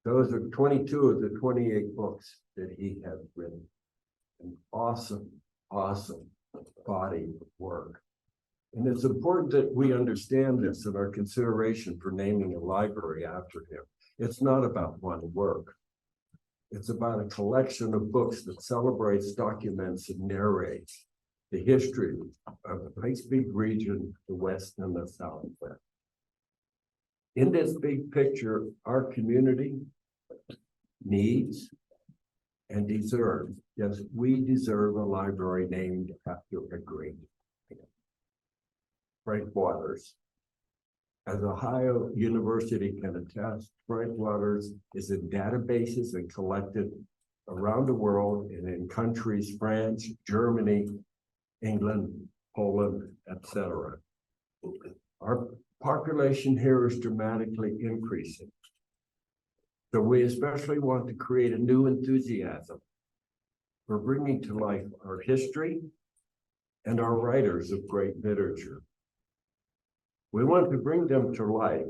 Those are 22 of the 28 books that he has written. An awesome, awesome body of work. And it's important that we understand this in our consideration for naming a library after him. It's not about one work. It's about a collection of books that celebrates, documents, and narrates the history of the Pikes Peak region, the West and the Southwest. In this big picture, our community needs and deserves, yes, we deserve a library named after a great man. Frank Waters. As Ohio University can attest, Frank Waters is in databases and collected around the world and in countries, France, Germany, England, Poland, etc. Our population here is dramatically increasing. So we especially want to create a new enthusiasm for bringing to life our history and our writers of great literature. We want to bring them to life,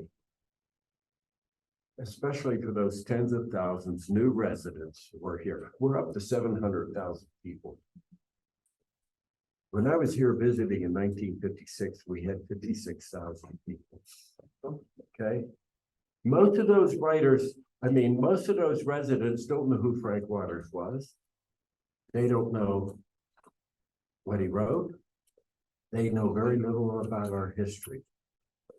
especially for those tens of thousands new residents who are here. We're up to 700,000 people. When I was here visiting in 1956, we had 56,000 people. Okay. Most of those writers, most of those residents don't know who Frank Waters was. They don't know what he wrote. They know very little about our history.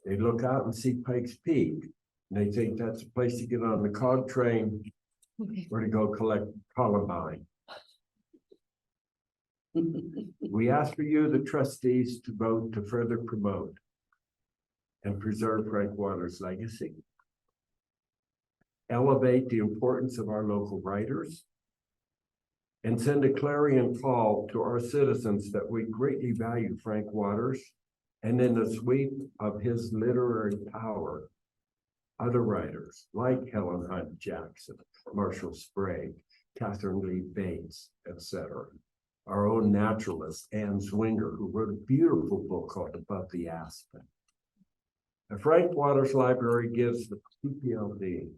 They look out and see Pikes Peak, and they think that's a place to get on the cog train or to go collect Columbine. We ask for you, the trustees, to vote to further promote and preserve Frank Waters' legacy, elevate the importance of our local writers, and send a clarion call to our citizens that we greatly value Frank Waters, and in the sweep of his literary power, other writers like Helen Hunt Jackson, Marshall Sprague, Catherine Lee Bates, etc. Our own naturalist, Anne Zwinger, who wrote a beautiful book called Above the Aspen. The Frank Waters Library gives the PPLD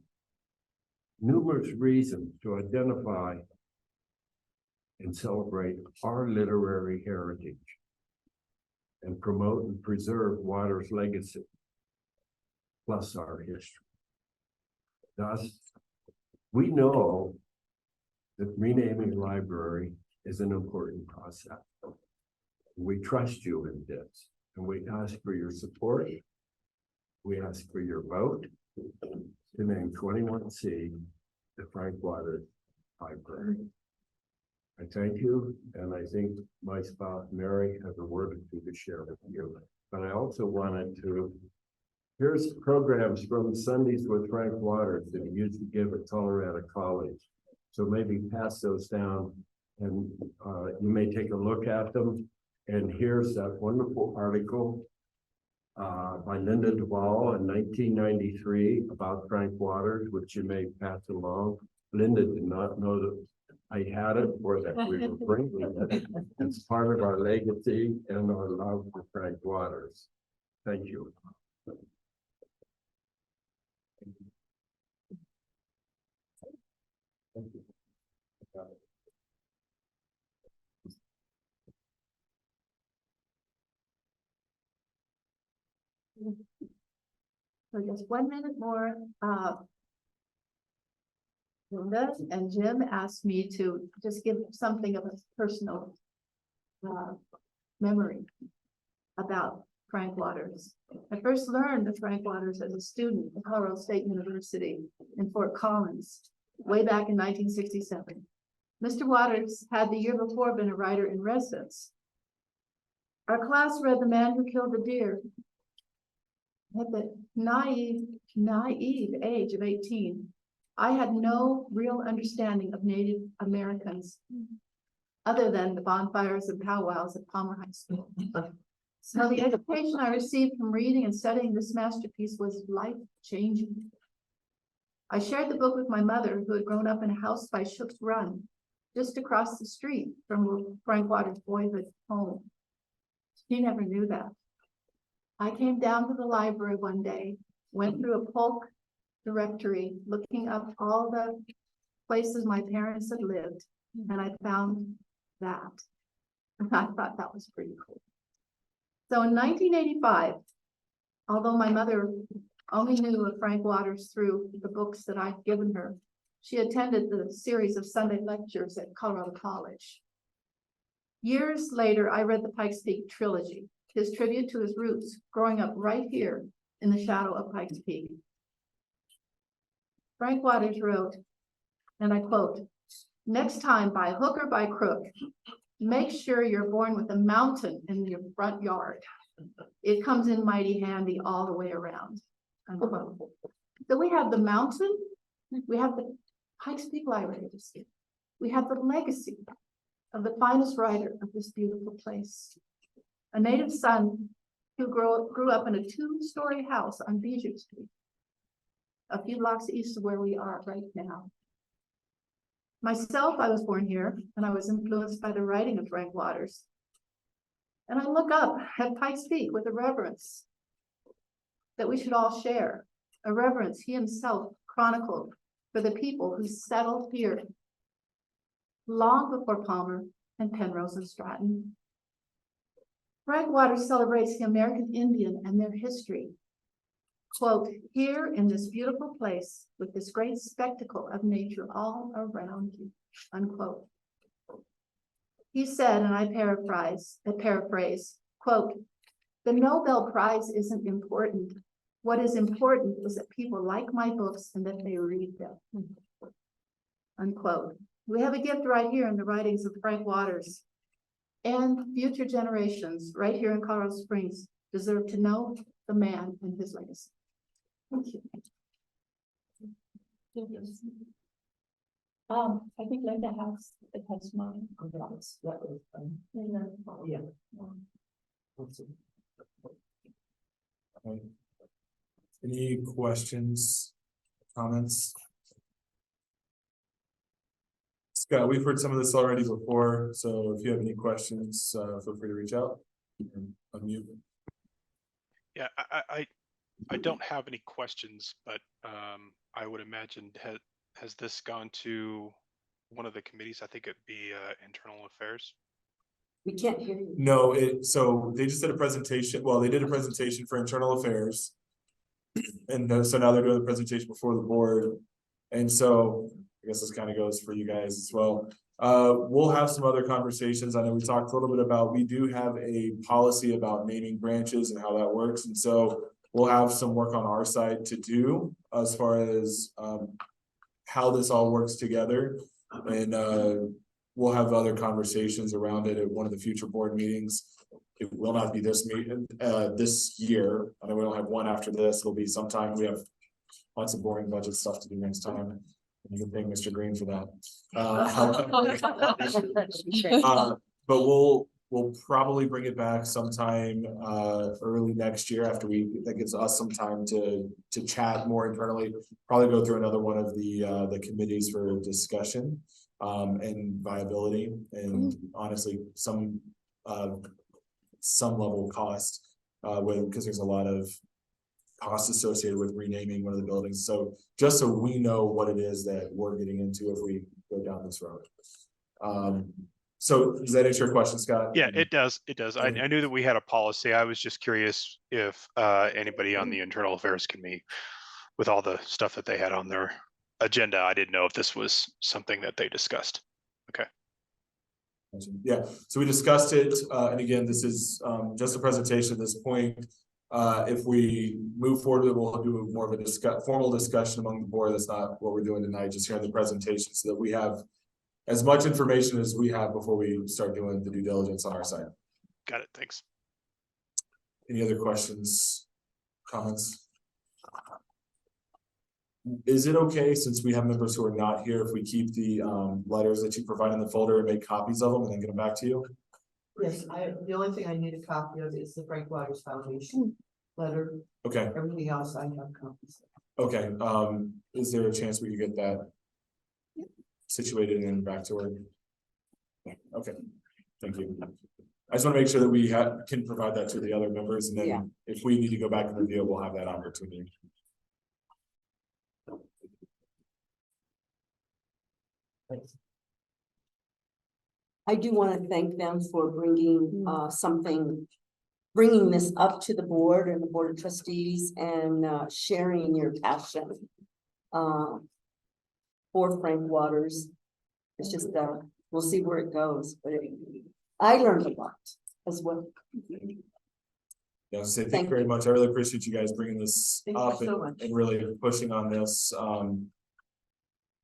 numerous reasons to identify and celebrate our literary heritage and promote and preserve Waters' legacy, plus our history. Thus, we know that renaming a library is an important process. We trust you in this, and we ask for your support. We ask for your vote to name 21C the Frank Waters Library. I thank you, and I think my spouse, Mary, has a word or two to share with you. But I also wanted to, here's programs from Sundays with Frank Waters that he used to give at Colorado College. So maybe pass those down, and you may take a look at them. And here's that wonderful article by Linda Duvall in 1993 about Frank Waters, which you may pass along. Linda did not know that I had it or that we were bringing it. It's part of our legacy and our love for Frank Waters. Thank you. Thank you. So just 1 minute more. Linda and Jim asked me to just give something of a personal memory about Frank Waters. I first learned of Frank Waters as a student at Colorado State University in Fort Collins, way back in 1967. Mr. Waters had the year before been a writer in residence. Our class read The Man Who Killed the Deer. At the naive age of 18, I had no real understanding of Native Americans other than the bonfires and powwows at Palmer High School. So the education I received from reading and studying this masterpiece was life-changing. I shared the book with my mother, who had grown up in a house by Shook's Run, just across the street from Frank Waters' boyhood home. He never knew that. I came down to the library one day, went through a Polk directory, looking up all the places my parents had lived, and I found that. And I thought that was pretty cool. So in 1985, although my mother only knew of Frank Waters through the books that I'd given her, she attended the series of Sunday lectures at Colorado College. Years later, I read the Pikes Peak trilogy, his tribute to his roots, growing up right here in the shadow of Pikes Peak. Frank Waters wrote, and I quote, "Next time, by hook or by crook, make sure you're born with a mountain in your front yard. It comes in mighty handy all the way around." Unquote. So we have the mountain, we have the Pikes Peak Libraries, we have the legacy of the finest writer of this beautiful place. A native son who grew up in a two-story house on Bijou Street, a few blocks east of where we are right now. Myself, I was born here, and I was influenced by the writing of Frank Waters. And I look up at Pikes Peak with a reverence that we should all share, a reverence he himself chronicled for the people who settled here long before Palmer and Penrose and Stratton. Frank Waters celebrates the American Indian and their history. Quote, "Here in this beautiful place with this great spectacle of nature all around you," unquote. He said, and I paraphrase, quote, "The Nobel Prize isn't important. What is important is that people like my books and that they read them," unquote. We have a gift right here in the writings of Frank Waters, and future generations right here in Colorado Springs deserve to know the man and his legacy. Thank you. I think Linda has mine. Yeah. Any questions, comments? Scott, we've heard some of this already before, so if you have any questions, feel free to reach out. Unmute. Yeah, I don't have any questions, but I would imagine has this gone to one of the committees? I think it'd be internal affairs. We can't hear you. No, so they just did a presentation. Well, they did a presentation for internal affairs. And so now they're doing the presentation before the board. And so I guess this kind of goes for you guys as well. We'll have some other conversations. I know we talked a little bit about, we do have a policy about naming branches and how that works. And so we'll have some work on our side to do as far as how this all works together. And we'll have other conversations around it at one of the future board meetings. It will not be this meeting, this year. I know we don't have one after this. It'll be sometime. We have lots of boring budget stuff to do next time. And you can thank Mr. Green for that. But we'll probably bring it back sometime early next year after that gives us some time to chat more internally. Probably go through another one of the committees for discussion and viability, and honestly some level of cost because there's a lot of costs associated with renaming one of the buildings. So just so we know what it is that we're getting into if we go down this road. So does that answer your question, Scott? Yeah, it does. It does. I knew that we had a policy. I was just curious if anybody on the internal affairs committee, with all the stuff that they had on their agenda, I didn't know if this was something that they discussed. Okay. Yeah, so we discussed it, and again, this is just a presentation at this point. If we move forward, we'll do more of a formal discussion among the board. That's not what we're doing tonight, just hearing the presentation so that we have as much information as we have before we start doing the due diligence on our side. Got it, thanks. Any other questions, comments? Is it okay, since we have members who are not here, if we keep the letters that you provide in the folder and make copies of them and then get them back to you? Yes, the only thing I need a copy of is the Frank Waters Foundation letter. Okay. Everything else I have copies of. Okay, is there a chance we could get that situated and back to her? Okay, thank you. I just want to make sure that we can provide that to the other members, and Yeah. then if we need to go back and review, we'll have that opportunity. Thanks. I do want to thank them for bringing bringing this up to the board and the board of trustees and sharing your passion for Frank Waters. It's just, we'll see where it goes, but I learned a lot as well. Yeah, so thank you very much. I really appreciate you guys bringing this up so much. and really pushing on this.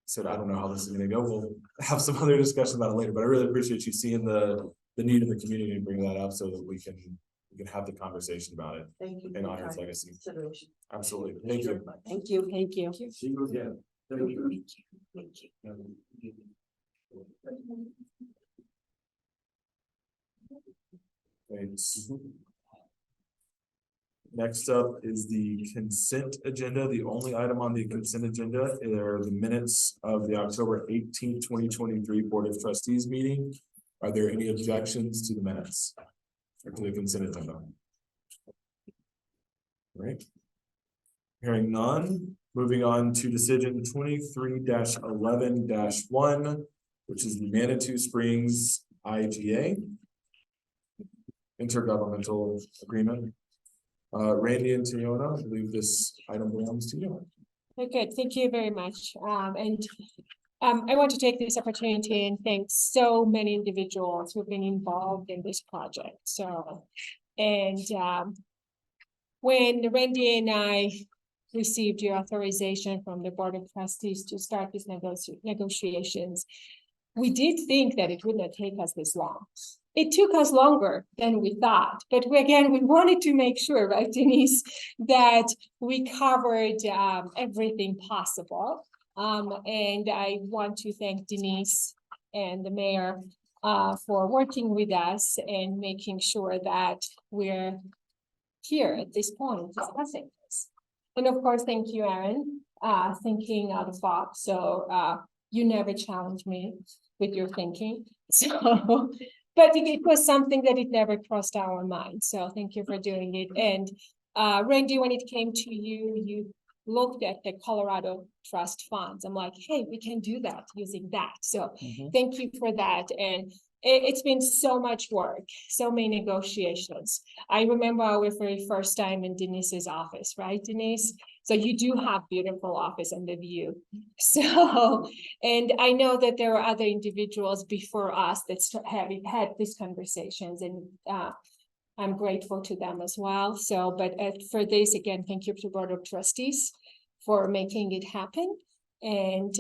So I don't know how this is gonna go. We'll have some other discussion about it later, but I really appreciate you seeing the need in the community and bring that up so that we can have the conversation about it. Thank you. And honor its legacy. Consideration. Absolutely. Thank you. Thank you. Thank you. See you again. Thank you. Thank you. Thanks. Next up is the consent agenda. The only item on the consent agenda are the minutes of the October 18th, 2023 Board of Trustees meeting. Are there any objections to the minutes or to the consent agenda? All right. Hearing none, moving on to decision 23-11-1, which is the Manitou Springs IGA intergovernmental agreement. Randy and Tiona, I believe this item belongs to you. Okay, thank you very much. I want to take this opportunity and thank so many individuals who've been involved in this project. When Randy and I received your authorization from the Board of Trustees to start these negotiations, we did think that it would not take us this long. It took us longer than we thought, but we wanted to make sure, right, Denise, that we covered everything possible. And I want to thank Denise and the mayor for working with us and making sure that we're here at this point discussing this. And of course, thank you, Aaron, thinking out of the box. So you never challenge me with your thinking. So, but it was something that it never crossed our mind. So thank you for doing it. And Randy, when it came to you, you looked at the Colorado Trust funds. I'm like, hey, we can do that using that. So thank you for that. And it's been so much work, so many negotiations. I remember our very first time in Denise's office, right, Denise? So you do have beautiful office and the view. So, and I know that there are other individuals before us that have had these conversations, and I'm grateful to them as well. So, but for this, again, thank you to the Board of Trustees for making it happen. And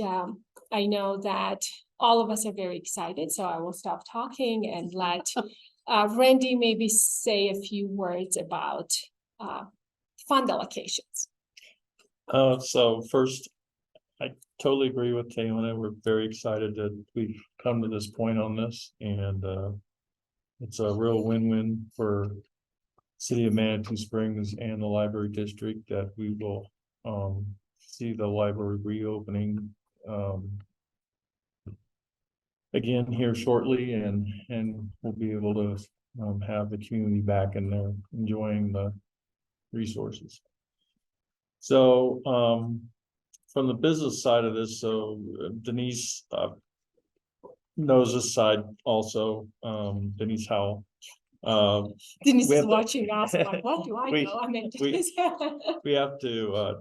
I know that all of us are very excited, so I will stop talking and let Randy maybe say a few words about fund allocations. So first, I totally agree with Taylor. We're very excited that we've come to this point on this, and it's a real win-win for City of Manitou Springs and the library district that we will see the library reopening again here shortly, and we'll be able to have the community back and they're enjoying the resources. So from the business side of this, so Denise knows this side also, Denise Howell. Denise is watching us, like, what do I know? I mean, we have to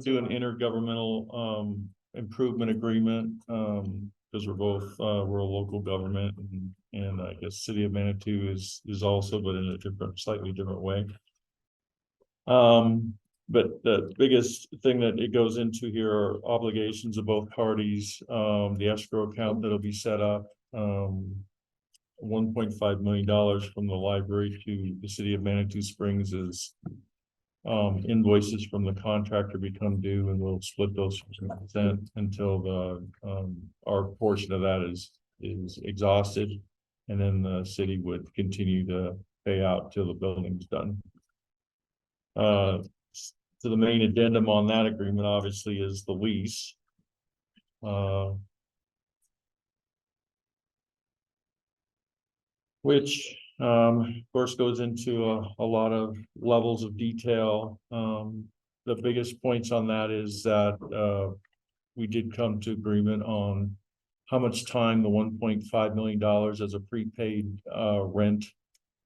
do an intergovernmental improvement agreement because we're both we're a local government, and I guess City of Manitou is also, but in a slightly different way. But the biggest thing that it goes into here are obligations of both parties, the escrow account that'll be set up, $1.5 million from the library to the City of Manitou Springs is invoices from the contractor become due, and we'll split those percent until the our portion of that is exhausted, and then the city would continue to pay out till the building's done. So the main addendum on that agreement obviously is the lease. which of course goes into a lot of levels of detail. The biggest points on that is that we did come to agreement on how much time the $1.5 million as a prepaid rent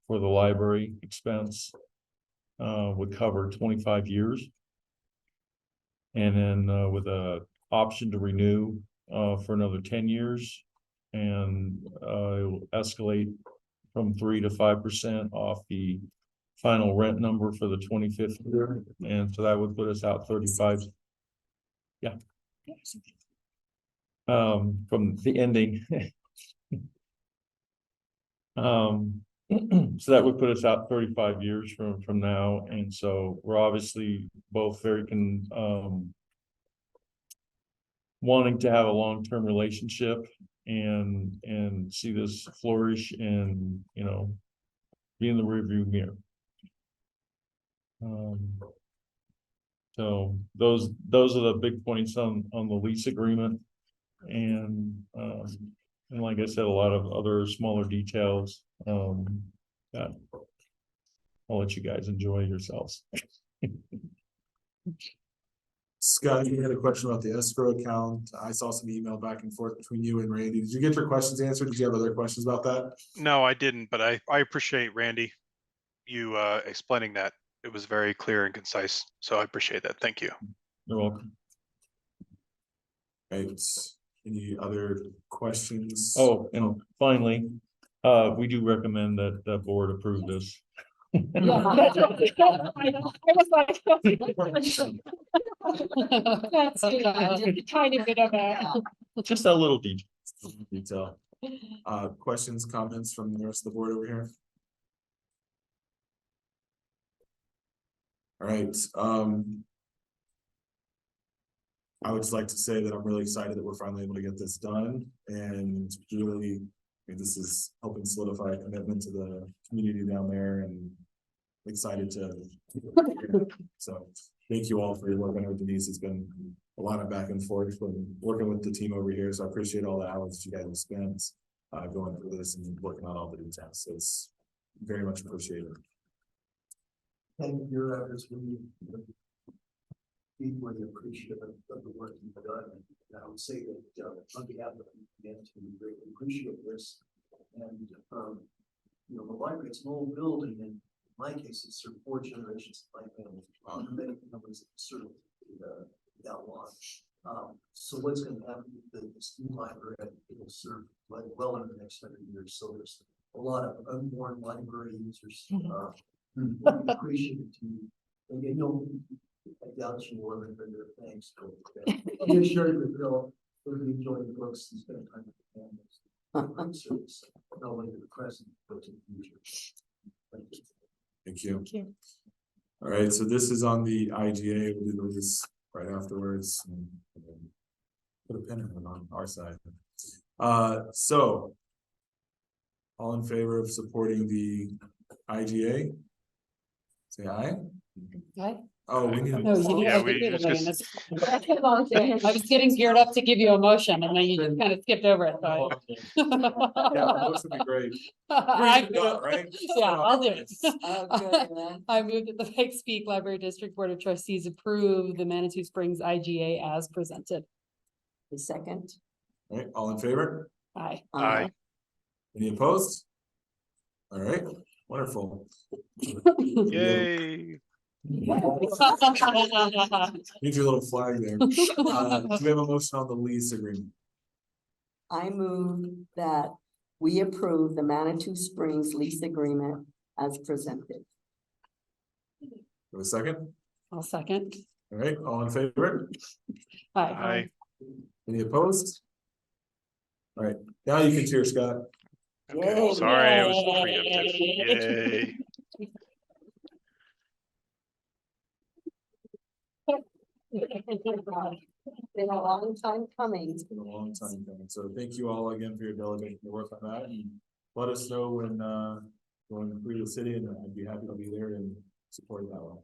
for the library expense would cover 25 years. And then with a option to renew for another 10 years, and it will escalate from 3 to 5% off the final rent number for the 25th year. And so that would put us out 35. Yeah. From the ending. So that would put us out 35 years from now. And so we're obviously both very wanting to have a long-term relationship and see this flourish and, you know, be in the rearview mirror. So those are the big points on the lease agreement. And like I said, a lot of other smaller details that I'll let you guys enjoy yourselves. Scott, you had a question about the escrow account. I saw some email back and forth between you and Randy. Did you get your questions answered? Did you have other questions about that? No, I didn't, but I appreciate Randy, you explaining that. It was very clear and concise. So I appreciate that. Thank you. You're welcome. Right. Any other questions? Oh, and finally, we do recommend that the board approve this. Yeah, that's right. I was like. That's good. Tiny bit of a. Just a little detail. Questions, comments from the rest of the board over here? All right. I would just like to say that I'm really excited that we're finally able to get this done, and really, I mean, this is helping solidify a commitment to the community down there, and excited to. So thank you all for your work. I know Denise, it's been a lot of back and forth when working with the team over here. So I appreciate all the hours that you guys have spent going through this and working on all the details. So it's very much appreciated. And your efforts will be deeply appreciative of the work you've done. And I would say that on behalf of the community, we greatly appreciate this. And you know, the library, it's an old building, and in my case, it's served 4 generations of my family. Many families have served that long. So what's going to happen with this new library? It will serve well into the next 100 years. So there's a lot of unborn library users. Appreciate it to you. And you know, I doubt you will ever bring their thanks. I'm sure you will. We'll be enjoying books and spend time with the families. Service, not only to the present, but to the future. Thank you. Thank you. Thank you. All right, so this is on the IGA. We'll do this right afterwards. And put a pin in it on our side. So all in favor of supporting the IGA? Say aye. Aye. Oh, we need. No, you need to give it a minute. I was getting geared up to give you a motion, and then you just kind of skipped over it. So. Yeah, that would be great. Right? Yeah, I'll do it. I move that the Pikes Peak Library District Board of Trustees approve the Manitou Springs IGA as presented. The second. All right, all in favor? Aye. Aye. Any opposed? All right, wonderful. Yay. Need your little flag there. Do we have a motion on the lease agreement? I move that we approve the Manitou Springs lease agreement as presented. Have a second? I'll second. All right, all in favor? Aye. Aye. Any opposed? All right, now you can cheer, Scott. Okay. Yay. Sorry, I was preemptive. Yay. Been a long time coming. It's been a long time coming. So thank you all again for your diligent work on that, and let us know when going through the city, and I'd be happy to be there and support that one.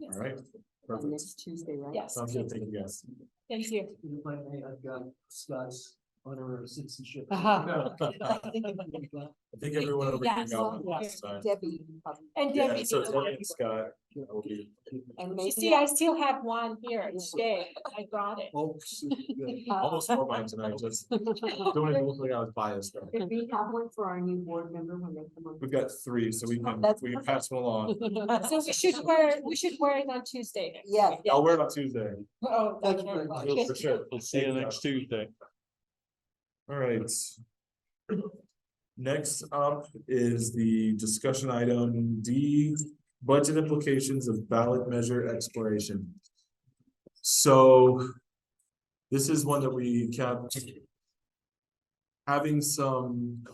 All right. Perfect. Next Tuesday, right? Yes. Sounds good. Thank you guys. Thank you. If I may, I've got Scott's honor of citizenship. Uh-huh. I think everyone over here Yes. got one this time. Debbie. And Yeah, Debbie. so did Debbie one. and Scott will be. And You maybe. see, I still have one here, today, I brought it. Oh, almost more mine tonight, just don't even look like I was biased. Did we have one for our new board member when they come on? We've got 3, so we can That's pass them along. So we should wear it on Tuesday. next Yes. week. I'll wear it on Tuesday. Oh, Thank you very much. For sure. We'll see you next Tuesday. All right. Next up is the discussion item D, budget implications of ballot measure exploration. So this is one that we kept having some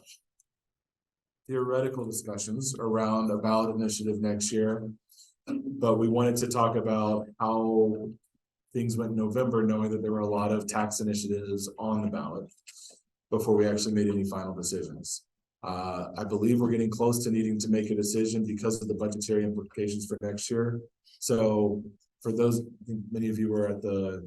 theoretical discussions around a ballot initiative next year. But we wanted to talk about how things went in November, knowing that there were a lot of tax initiatives on the ballot before we actually made any final decisions. I believe we're getting close to needing to make a decision because of the budgetary implications for next year. So for those, many of you were at the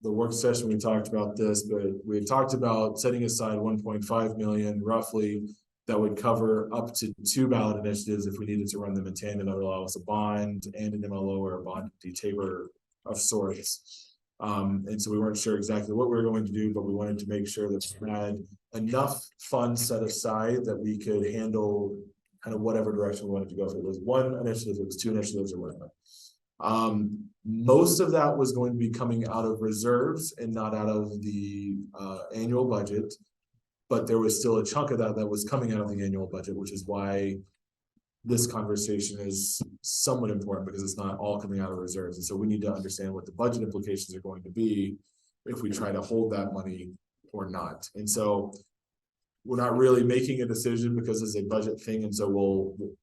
work session, we talked about this, but we had talked about setting aside 1.5 million roughly that would cover up to 2 ballot initiatives if we needed to run them in tandem. That would allow us a bond and an MLO or a bond detaber of sorts. And so we weren't sure exactly what we were going to do, but we wanted to make sure that we had enough funds set aside that we could handle kind of whatever direction we wanted to go. If it was 1 initiative, if it was 2 initiatives or whatever. Most of that was going to be coming out of reserves and not out of the annual budget. But there was still a chunk of that was coming out of the annual budget, which is why this conversation is somewhat important, because it's not all coming out of reserves. And so we need to understand what the budget implications are going to be if we try to hold that money or not. And so we're not really making a decision because it's a budget thing. And so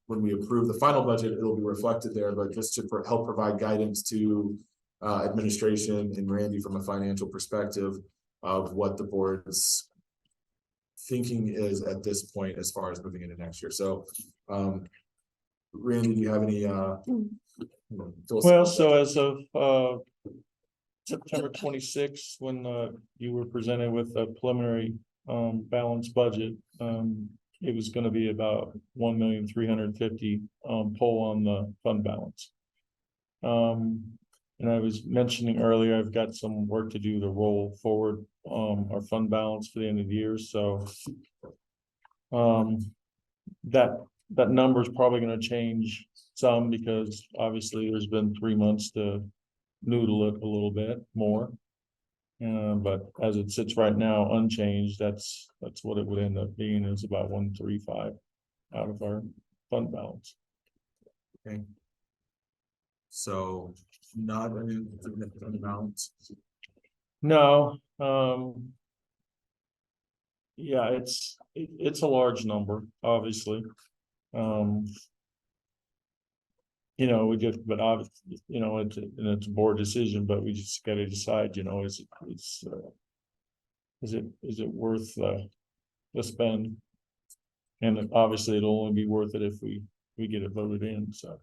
when we approve the final budget, it'll be reflected there, but just to help provide guidance to administration and Randy from a financial perspective of what the board's thinking is at this point as far as moving into next year. So Randy, do you have any Well, so as of September 26th, when you were presented with a preliminary balanced budget, it was going to be about 1,350,000 pull on the fund balance. And I was mentioning earlier, I've got some work to do to roll forward our fund balance for the end of the year. So that number is probably going to change some, because obviously there's been 3 months to noodle it a little bit more. But as it sits right now, unchanged, that's what it would end up being, is about 135 out of our fund balance. Okay. So not an significant amount. No, yeah, it's a large number, obviously. You know, but obviously, you know, it's a board decision, but we just got to decide, you know, is it worth the spend? And obviously it'll only be worth it if we get it voted in, so.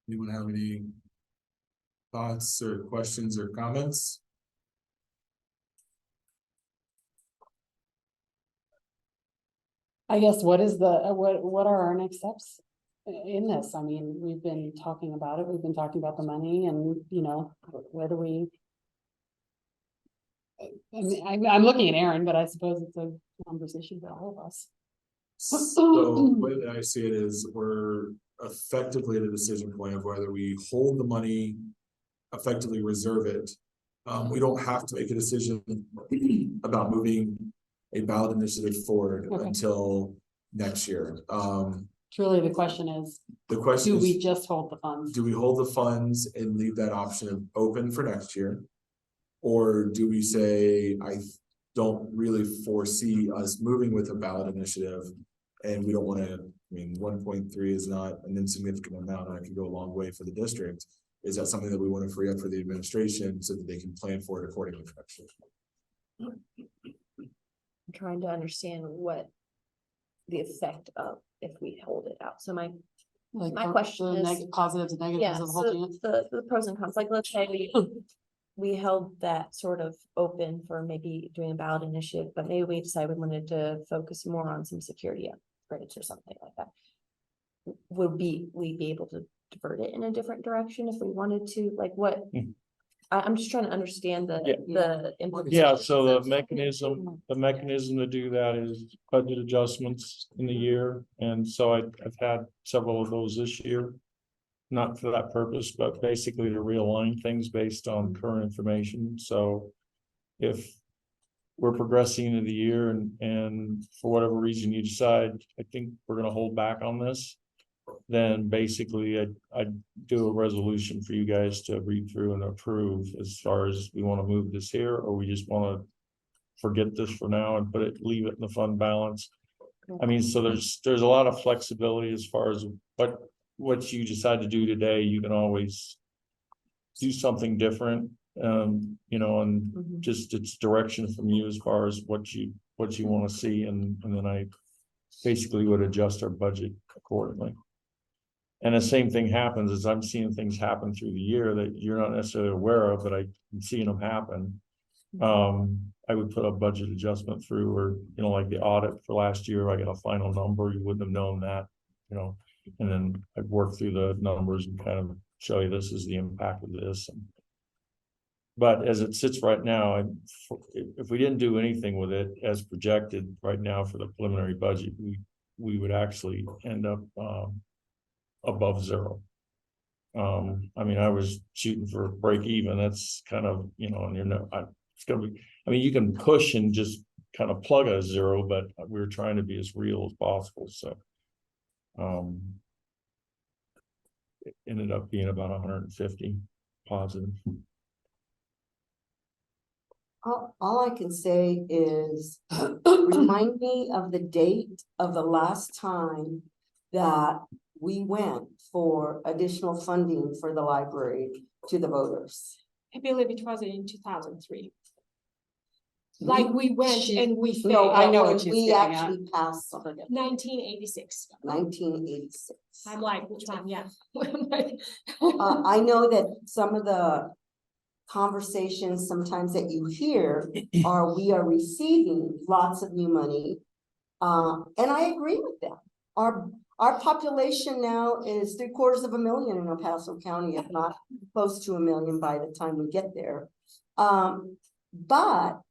Anyone have any thoughts or questions or comments? I guess what are our next steps in this? I mean, we've been talking about it, we've been talking about the money, and you know, where do we? I mean, I'm looking at Aaron, but I suppose it's a conversation for all of us. So the way that I see it is we're effectively at a decision point of whether we hold the money, effectively reserve it. We don't have to make a decision about moving a ballot initiative forward until next year. Truly, the question is, do we just hold the funds? Do we hold the funds and leave that option open for next year? Or do we say, I don't really foresee us moving with a ballot initiative, and we don't want to, I mean, 1.3 is not an insignificant amount, and it can go a long way for the district. Is that something that we want to free up for the administration so that they can plan for it accordingly for next year? I'm trying to understand what the effect of if we hold it out. So my Like My the- question the is- positives and negatives Yeah, of the whole so thing. the pros and cons, like, let's say we held that sort of open for maybe doing a ballot initiative, but maybe we decided we wanted to focus more on some security upgrades or something like that. Would we be able to divert it in a different direction if we wanted to, like what? I'm just trying to understand the implications. Yeah, so the mechanism to do that is budget adjustments in the year, and so I've had several of those this year. Not for that purpose, but basically to realign things based on current information, so if we're progressing into the year and for whatever reason you decide, I think we're gonna hold back on this, then basically I'd do a resolution for you guys to read through and approve as far as we want to move this here, or we just want to forget this for now and leave it in the fund balance. I mean, so there's a lot of flexibility as far as what you decide to do today. You can always do something different, you know, and just it's direction from you as far as what you want to see, and then I basically would adjust our budget accordingly. And the same thing happens as I'm seeing things happen through the year that you're not necessarily aware of, but I'm seeing them happen. I would put a budget adjustment through, or, you know, like the audit for last year, I got a final number, you wouldn't have known that, you know, and then I'd work through the numbers and kind of show you this is the impact of this. But as it sits right now, if we didn't do anything with it as projected right now for the preliminary budget, we would actually end up above zero. I mean, I was shooting for break even. That's kind of, you know, and it's gonna be, I mean, you can push and just kind of plug a zero, but we're trying to be as real as possible, so. It ended up being about 150 positive. All I can say is remind me of the date of the last time that we went for additional funding for the library to the voters. I believe it was in 2003. Like we went and we failed. No, I know when what she's we getting at. actually passed something. 1986. 1986. I'm like, which one? Yeah. I know that some of the conversations sometimes that you hear are we are receiving lots of new money. And I agree with that. Our population now is 750,000 in El Paso County, if not close to 1 million by the time we get there. But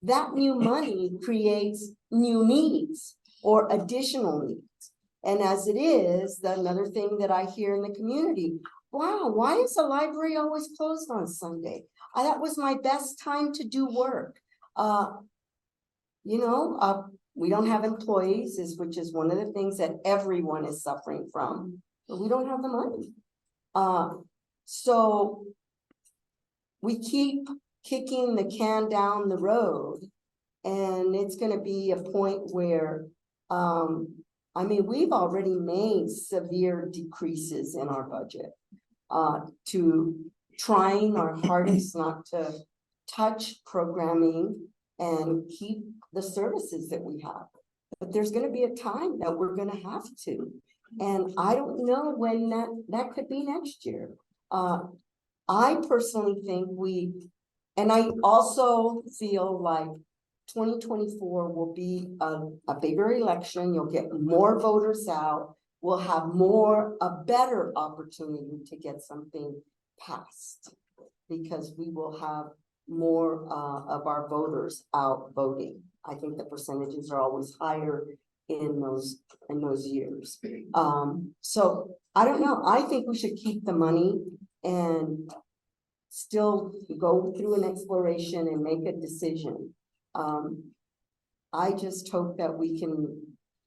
that new money creates new needs or additional needs. And as it is, another thing that I hear in the community, wow, why is the library always closed on Sunday? That was my best time to do work. You know, we don't have employees, which is one of the things that everyone is suffering from, but we don't have the money. So we keep kicking the can down the road, and it's going to be a point where, I mean, we've already made severe decreases in our budget, to trying our hardest not to touch programming and keep the services that we have. But there's going to be a time that we're going to have to, and I don't know when that could be next year. I personally think and I also feel like 2024 will be a bigger election. You'll get more voters out. We'll have a better opportunity to get something passed, because we will have more of our voters out voting. I think the percentages are always higher in those years. So I don't know. I think we should keep the money and still go through an exploration and make a decision. I just hope that we can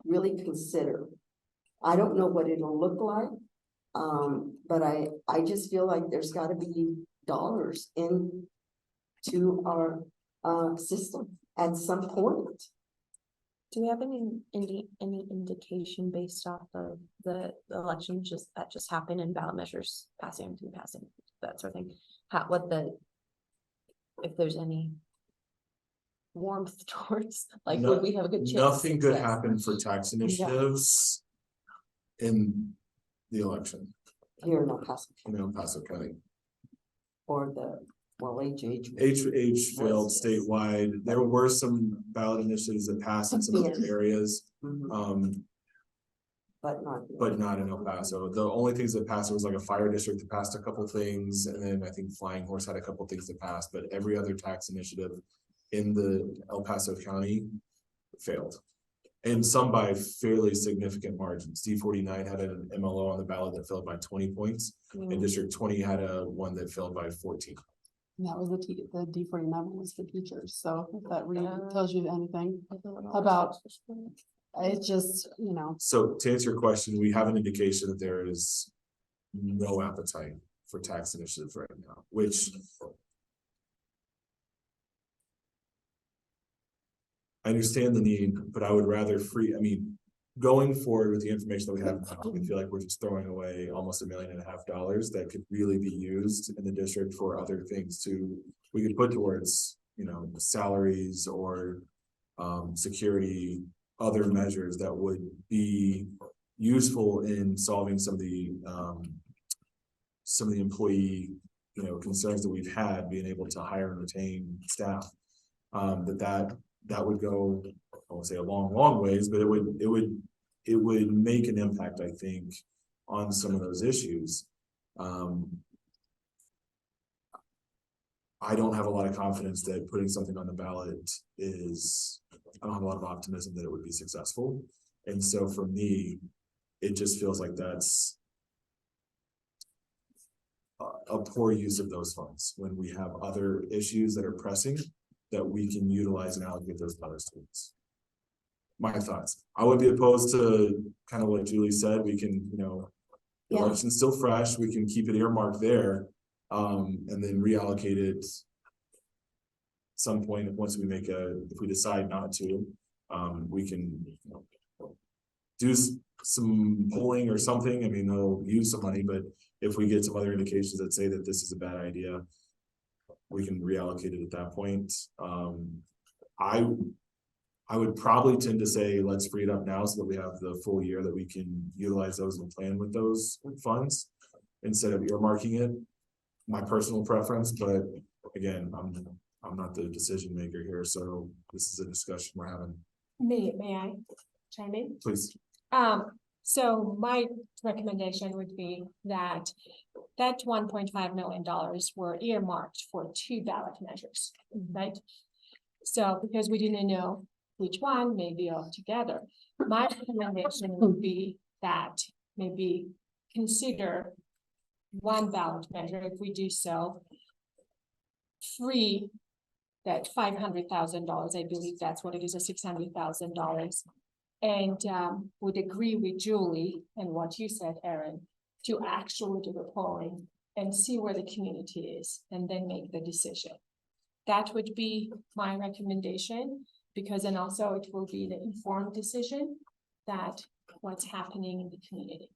really consider. I don't know what it'll look like, but I just feel like there's got to be dollars into our system at some point. Do we have any indication based off of the election that just happened and ballot measures passing, that sort of thing? If there's any warmth towards, like, would we have a good chance? Nothing good happened for tax initiatives in the election Here in El Paso in El Paso County. or the, well, HH. HH failed statewide. There were some ballot initiatives that passed in some other areas. But not. But not in El Paso. The only things that passed was like a fire district that passed a couple things, and then I think Flying Horse had a couple things that passed, but every other tax initiative in the El Paso County failed. And some by fairly significant margins. D49 had an MLO on the ballot that failed by 20 points, and District 20 had one that failed by 14. And that was the D49 was for teachers, so if that really tells you anything about, it's just, you know. So to answer your question, we have an indication that there is no appetite for tax initiatives right now, which I understand the need, but I would rather going forward with the information that we have now, we feel like we're just throwing away almost $1.5 million that could really be used in the district for other things we could put towards, salaries or security, other measures that would be useful in solving some of the employee, concerns that we've had, being able to hire and retain staff. That would go, I won't say a long ways, but it would make an impact, I think, on some of those issues. I don't have a lot of confidence that putting something on the ballot I don't have a lot of optimism that it would be successful. And so for me, it just feels like that's a poor use of those funds when we have other issues that are pressing that we can utilize and allocate those to other students. My thoughts. I would be opposed to kind of what Julie said. We can, the election's still fresh. We can keep it earmarked there, and then reallocate it some point once we if we decide not to, we can do some polling or something. I mean, they'll use some money, but if we get some other indications that say that this is a bad idea, we can reallocate it at that point. I would probably tend to say, let's free it up now so that we have the full year that we can utilize those and plan with those funds instead of earmarking it. My personal preference, but again, I'm not the decision maker here, so this is a discussion we're having. May I chime in? Please. So my recommendation would be that $1.5 million were earmarked for 2 ballot measures, right? So because we didn't know which one, maybe all together. My recommendation would be that maybe consider one ballot measure, if we do so, free that $500,000, I believe that's what it is, or $600,000. And would agree with Julie and what you said, Erin, to actually do the polling and see where the community is and then make the decision. That would be my recommendation, because then also it will be the informed decision that what's happening in the community.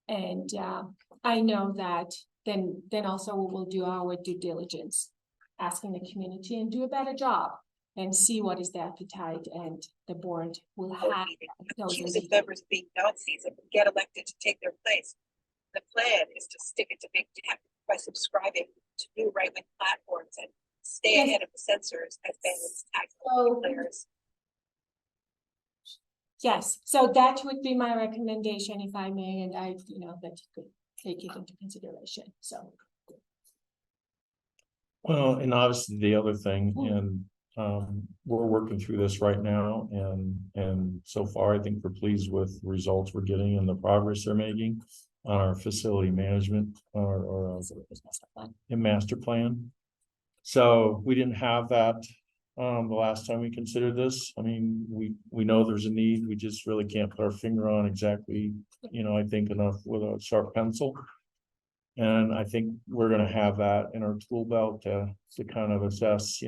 And I know that then also we will do our due diligence, asking the community and do a better job and see what is the appetite, and the board will have those Accusing members being Nazis and get elected to take their place. The plan is to stick it to big tech by subscribing to new right-wing platforms and stay ahead of the censors as bandits tax players. Yes, so that would be my recommendation, if I may, and that you could take it into consideration, so. Well, and obviously the other thing, and we're working through this right now, and so far I think we're pleased with the results we're getting and the progress they're making on our facility management or master plan. So we didn't have that the last time we considered this. I mean, we know there's a need. We just really can't put our finger on exactly, I think enough with a sharp pencil. And I think we're gonna have that in our tool belt to kind of assess,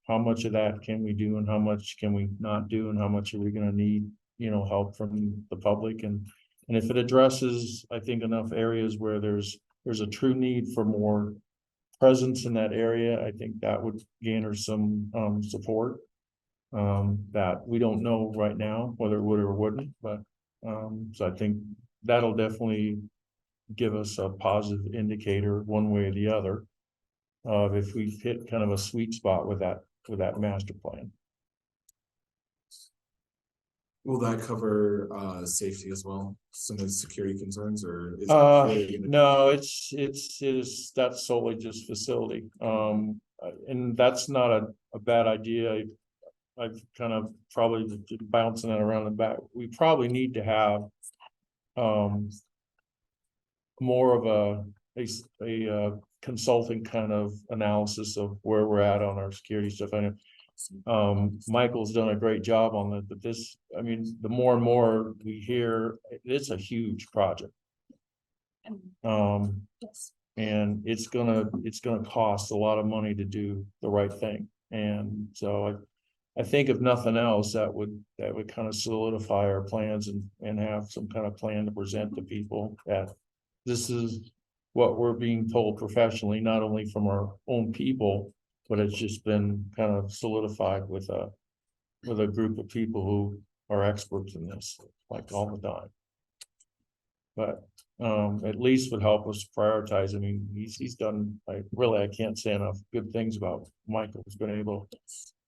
how much of that can we do and how much can we not do, and how much are we gonna need, help from the public. And if it addresses, I think, enough areas where there's a true need for more presence in that area, I think that would garner some support that we don't know right now whether it would or wouldn't, but so I think that'll definitely give us a positive indicator one way or the other of if we've hit kind of a sweet spot with that master plan. Will that cover safety as well? Some of the security concerns, or is that really gonna- No, that's solely just facility. And that's not a bad idea. I've kind of probably bouncing it around the back. We probably need to have more of a consulting kind of analysis of where we're at on our security stuff. I know Michael's done a great job on that, but this, I mean, the more and more we hear, it's a huge project. And it's gonna cost a lot of money to do the right thing. And so I think if nothing else, that would kind of solidify our plans and have some kind of plan to present to people that this is what we're being told professionally, not only from our own people, but it's just been kind of solidified with a group of people who are experts in this, like all the time. But at least would help us prioritize. I mean, he's done, I can't say enough good things about Michael. He's been able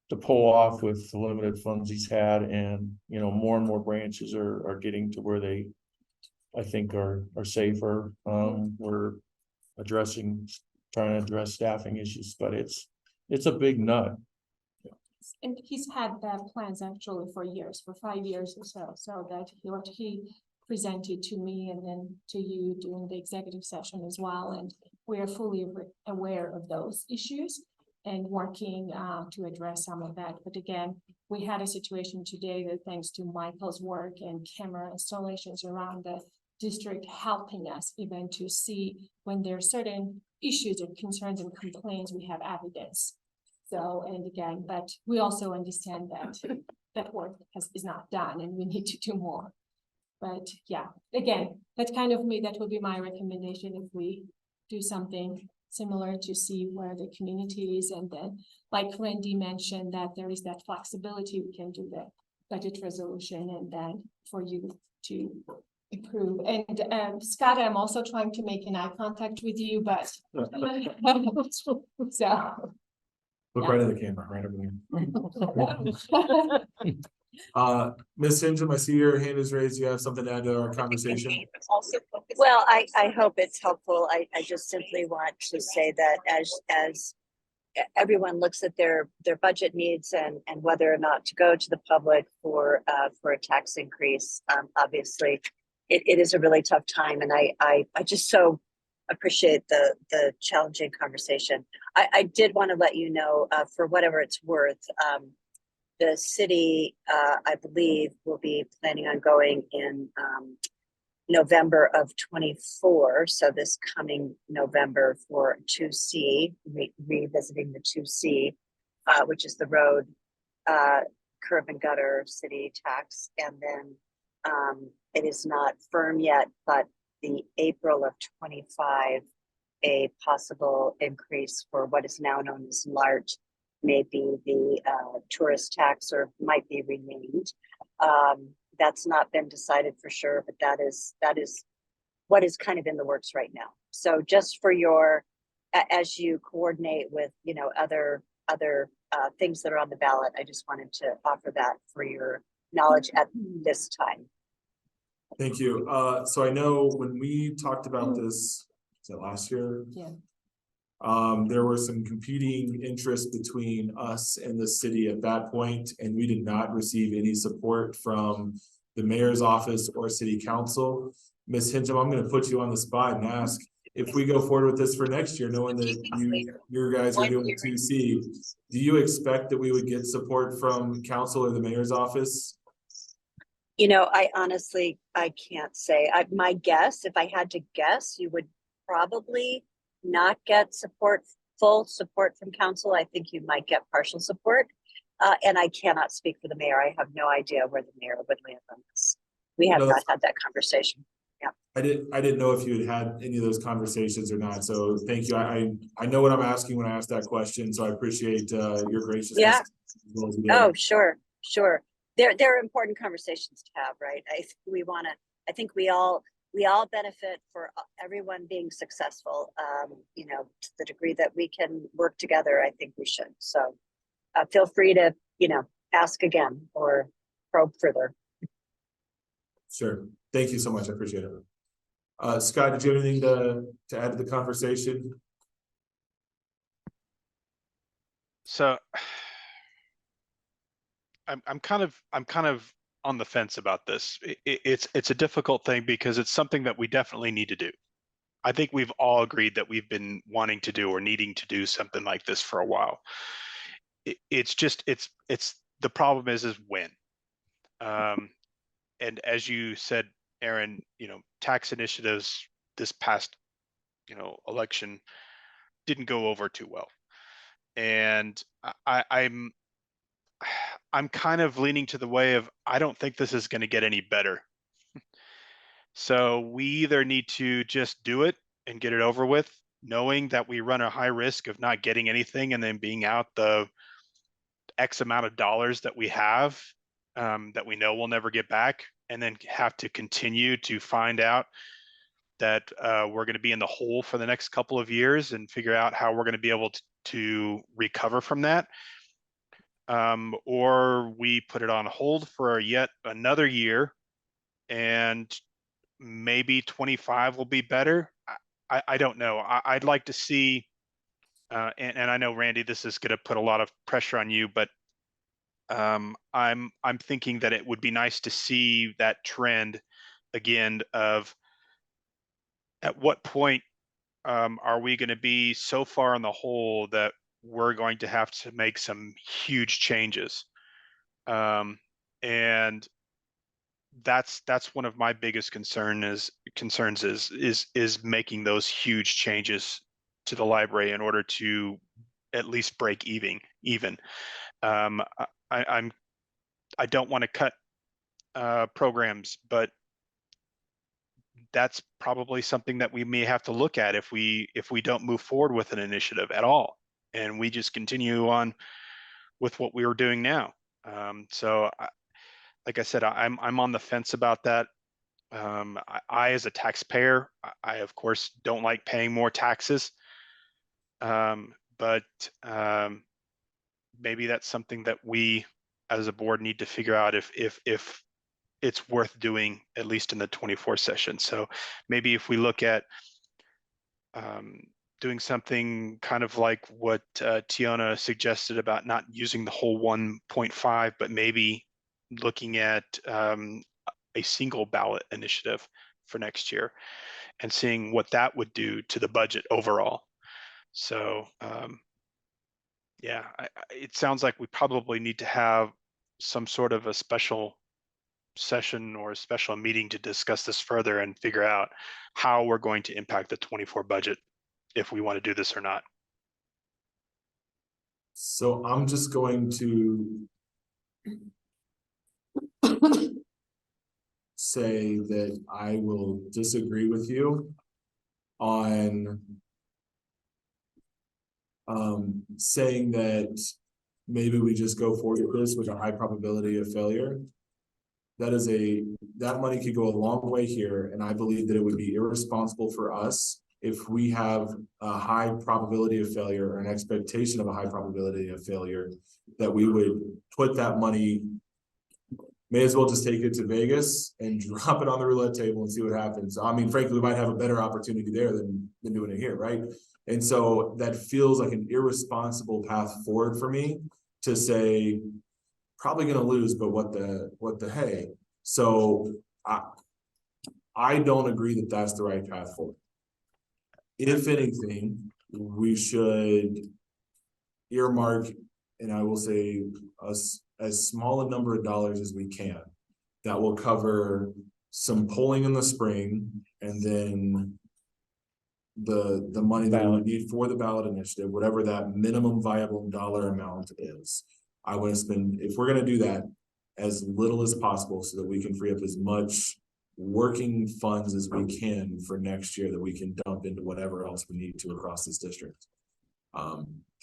to pull off with the limited funds he's had, and more and more branches are getting to where they, I think, are safer. We're trying to address staffing issues, but it's a big nut. And he's had the plans actually for years, for 5 years or so, so that he presented to me and then to you during the executive session as well. And we are fully aware of those issues and working to address some of that. But again, we had a situation today that, thanks to Michael's work and camera installations around the district, helping us even to see when there are certain issues or concerns and complaints, we have evidence. So, and again, but we also understand that that work is not done and we need to do more. But yeah, again, that would be my recommendation, if we do something similar to see where the community is. And then, like Randy mentioned, that there is that flexibility, we can do the budget resolution and then for you to approve. And Scott, I'm also trying to make an eye contact with you, but so. Look right at the camera, right over there. Ms. Hingham, I see your hand is raised. You have something to add to our conversation? Well, I hope it's helpful. I just simply want to say that as everyone looks at their budget needs and whether or not to go to the public for a tax increase, obviously it is a really tough time, and I just so appreciate the challenging conversation. I did want to let you know, for whatever it's worth, the city, I believe, will be planning on going in November of 24. So this coming November for 2C, revisiting the 2C, which is the road, curb and gutter city tax. And then it is not firm yet, but the April of 25, a possible increase for what is now known as LART, may be the tourist tax, or might be renamed. That's not been decided for sure, but that is what is kind of in the works right now. So just for your, as you coordinate with other things that are on the ballot, I just wanted to offer that for your knowledge at this time. Thank you. So I know when we talked about this, was it last year? Yeah. There were some competing interests between us and the city at that point, and we did not receive any support from the mayor's office or city council. Ms. Hingham, I'm going to put you on the spot and ask, if we go forward with this for next year, knowing that you guys are doing 2C, do you expect that we would get support from council or the mayor's office? I honestly, I can't say. My guess, if I had to guess, you would probably not get full support from council. I think you might get partial support. And I cannot speak for the mayor. I have no idea where the mayor would land on this. We have not had that conversation. Yeah. I didn't know if you had had any of those conversations or not. So thank you. I know what I'm asking when I ask that question. So I appreciate your graciousness. Yeah. Oh, sure. There are important conversations to have, right? I think we we all benefit for everyone being successful. You know, to the degree that we can work together, I think we should. So feel free to, you know, ask again or probe further. Sure. Thank you so much. I appreciate it. Scott, did you have anything to add to the conversation? So I'm kind of on the fence about this. It's a difficult thing because it's something that we definitely need to do. I think we've all agreed that we've been wanting to do or needing to do something like this for a while. It's just it's the problem is when. And as you said, Aaron, you know, tax initiatives this past, you know, election didn't go over too well. And I'm kind of leaning to the way of, I don't think this is going to get any better. So we either need to just do it and get it over with, knowing that we run a high risk of not getting anything and then being out the X amount of dollars that we have, that we know we'll never get back, and then have to continue to find out that we're going to be in the hole for the next couple of years and figure out how we're going to be able to recover from that. Or we put it on hold for yet another year, and maybe 25 will be better. I don't know. I'd like to see, and I know, Randy, this is going to put a lot of pressure on you, but I'm thinking that it would be nice to see that trend again of at what point are we going to be so far in the hole that we're going to have to make some huge changes. And that's one of my biggest concerns is making those huge changes to the library in order to at least break even. I don't want to cut programs, but that's probably something that we may have to look at if we don't move forward with an initiative at all, and we just continue on with what we were doing now. So like I said, I'm on the fence about that. I as a taxpayer, I of course don't like paying more taxes, but maybe that's something that we as a board need to figure out if it's worth doing, at least in the 24 session. So maybe if we look at doing something kind of like what Tiona suggested about not using the whole 1.5, but maybe looking at a single ballot initiative for next year and seeing what that would do to the budget overall. So yeah, it sounds like we probably need to have some sort of a special session or a special meeting to discuss this further and figure out how we're going to impact the 24 budget, if we want to do this or not. So I'm just going to say that I will disagree with you on saying that maybe we just go forward with this with a high probability of failure. That money could go a long way here, and I believe that it would be irresponsible for us if we have a high probability of failure or an expectation of a high probability of failure, that we would put that money, may as well just take it to Vegas and drop it on the roulette table and see what happens. I mean, frankly, we might have a better opportunity there than doing it here, right? And so that feels like an irresponsible path forward for me to say, probably going to lose, but what the hey. So I don't agree that that's the right path forward. If anything, we should earmark, and I will say as small a number of dollars as we can, that will cover some polling in the spring, and then the money that we need for the ballot initiative, whatever that minimum viable dollar amount is. I want to spend, if we're going to do that, as little as possible so that we can free up as much working funds as we can for next year that we can dump into whatever else we need to across this district.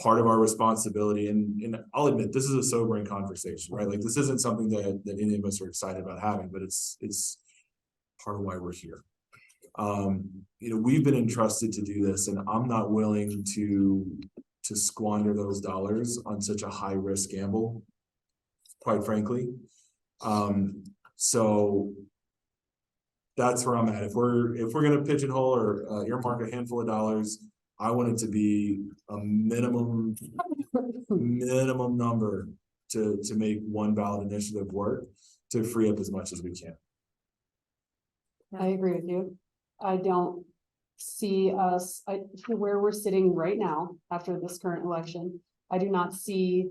Part of our responsibility, and I'll admit, this is a sobering conversation, right? Like, this isn't something that any of us are excited about having, but it's part of why we're here. We've been entrusted to do this, and I'm not willing to squander those dollars on such a high risk gamble, quite frankly. So that's where I'm at. If we're gonna pigeonhole or earmark a handful of dollars, I want it to be a minimum number to make one ballot initiative work, to free up as much as we can. I agree with you. I don't see us, where we're sitting right now after this current election, I do not see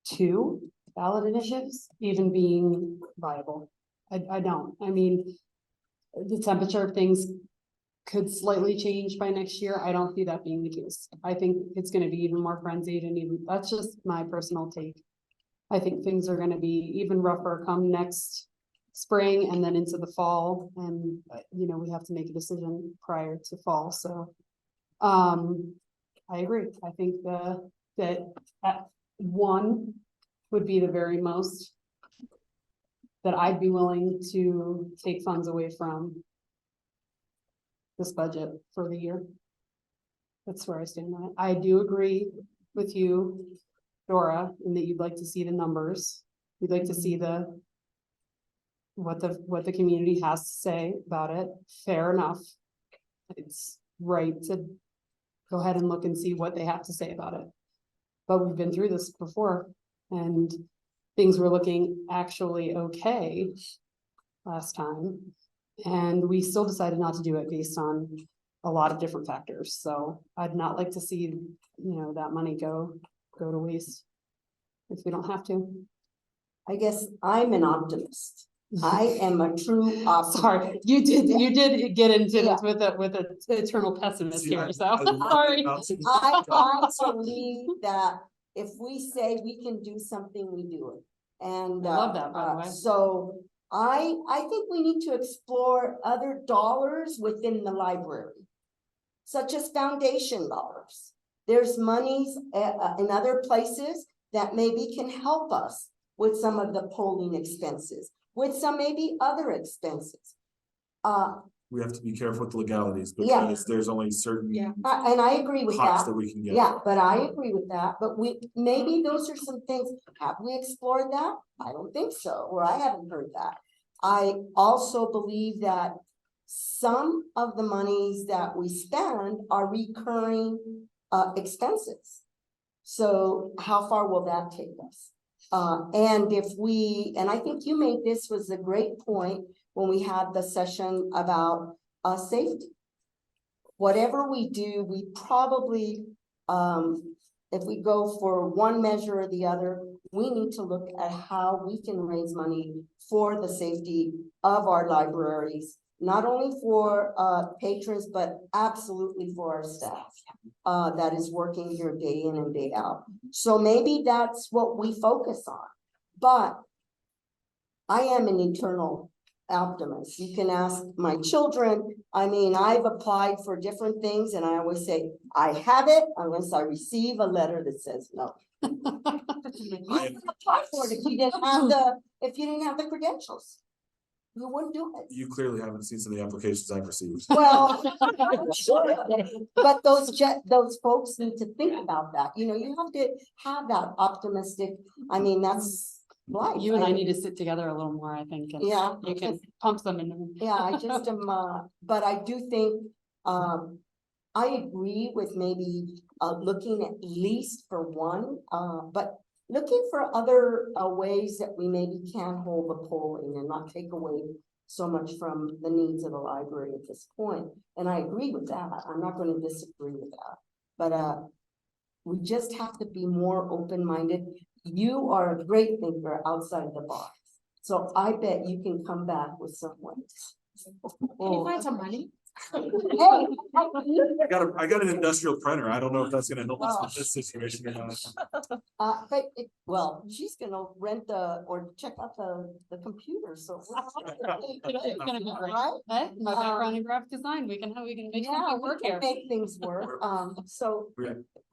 2 ballot initiatives even being viable. I don't. I mean, the temperature of things could slightly change by next year. I don't see that being the case. I think it's gonna be even more frenzied, and even, that's just my personal take. I think things are gonna be even rougher come next spring and then into the fall, and we have to make a decision prior to fall, so. I agree. I think that at 1 would be the very most that I'd be willing to take funds away from this budget for the year. That's where I stand on it. I do agree with you, Dora, in that you'd like to see the numbers. You'd like to see what the community has to say about it. Fair enough. It's right to go ahead and look and see what they have to say about it. But we've been through this before, and things were looking actually okay last time. And we still decided not to do it based on a lot of different factors. So I'd not like to see, that money go to waste if we don't have to. I guess I'm an optimist. I am a true optimist. Sorry, you did get into this with a eternal pessimist here, so sorry. I believe that if we say we can do something, we do it. And I love that, by the way. So I think we need to explore other dollars within the library, such as foundation dollars. There's monies in other places that maybe can help us with some of the polling expenses, with some maybe other expenses. We have to be careful with the legalities, because there's only certain and I agree with pots that. we can get. Yeah, but I agree with that, but maybe those are some things. Have we explored that? I don't think so, or I haven't heard that. I also believe that some of the monies that we spend are recurring expenses. So how far will that take us? And I think you made this was a great point when we had the session about safety. Whatever we do, we probably, if we go for one measure or the other, we need to look at how we can raise money for the safety of our libraries, not only for patrons, but absolutely for our staff that is working here day in and day out. So maybe that's what we focus on. But I am an eternal optimist. You can ask my children. I mean, I've applied for different things, and I always say, I have it unless I receive a letter that says no. You can apply for it if you didn't have the credentials. You wouldn't do it. You clearly haven't seen some of the applications I've received. Well, sure. But those folks need to think about that. You have to have that optimistic. I mean, that's life. You and I need to sit together a little more, I think. And you can pump them in. Yeah, I just am, but I do think, I agree with maybe looking at least for one, but looking for other ways that we maybe can hold the polling and not take away so much from the needs of the library at this point. And I agree with that. I'm not going to disagree with that. But we just have to be more open-minded. You are a great thinker outside the box. So I bet you can come back with some ways. Can you find some money? Hey, I got an industrial printer. I don't know if that's gonna help us with this situation or not. Well, she's gonna rent or check out the computer, so. It's gonna be great. Right? My background in graphic design, we can make something work here. Make things work, so.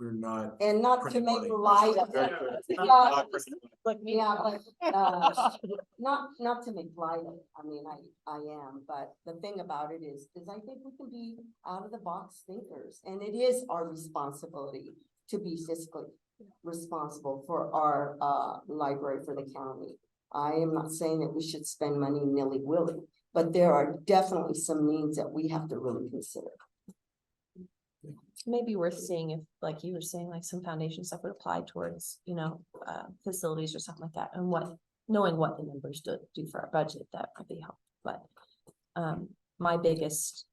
we're not. And not to printing make money. light of it. Not printing money. Yeah, but, not to make light of it, I mean, I am, but the thing about it is I think we can be out of the box thinkers, and it is our responsibility to be fiscally responsible for our, library for the county. I am not saying that we should spend money nilly-willy, but there are definitely some needs that we have to really consider. Maybe worth seeing if, like you were saying, like some foundation stuff would apply towards, facilities or something like that, and knowing what the numbers do for our budget, that might be helpful. But my biggest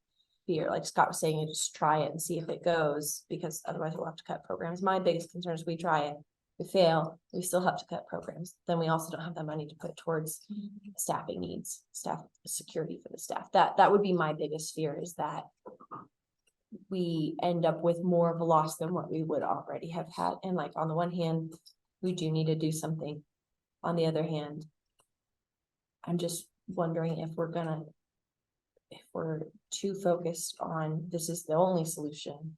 fear, like Scott was saying, is just try it and see if it goes, because otherwise we'll have to cut programs. My biggest concern is we try it, we fail, we still have to cut programs. Then we also don't have that money to put towards staffing needs, staff security for the staff. That would be my biggest fear, is that we end up with more of a loss than what we would already have had. And like, on the one hand, we do need to do something. On the other hand, I'm just wondering if we're too focused on this is the only solution,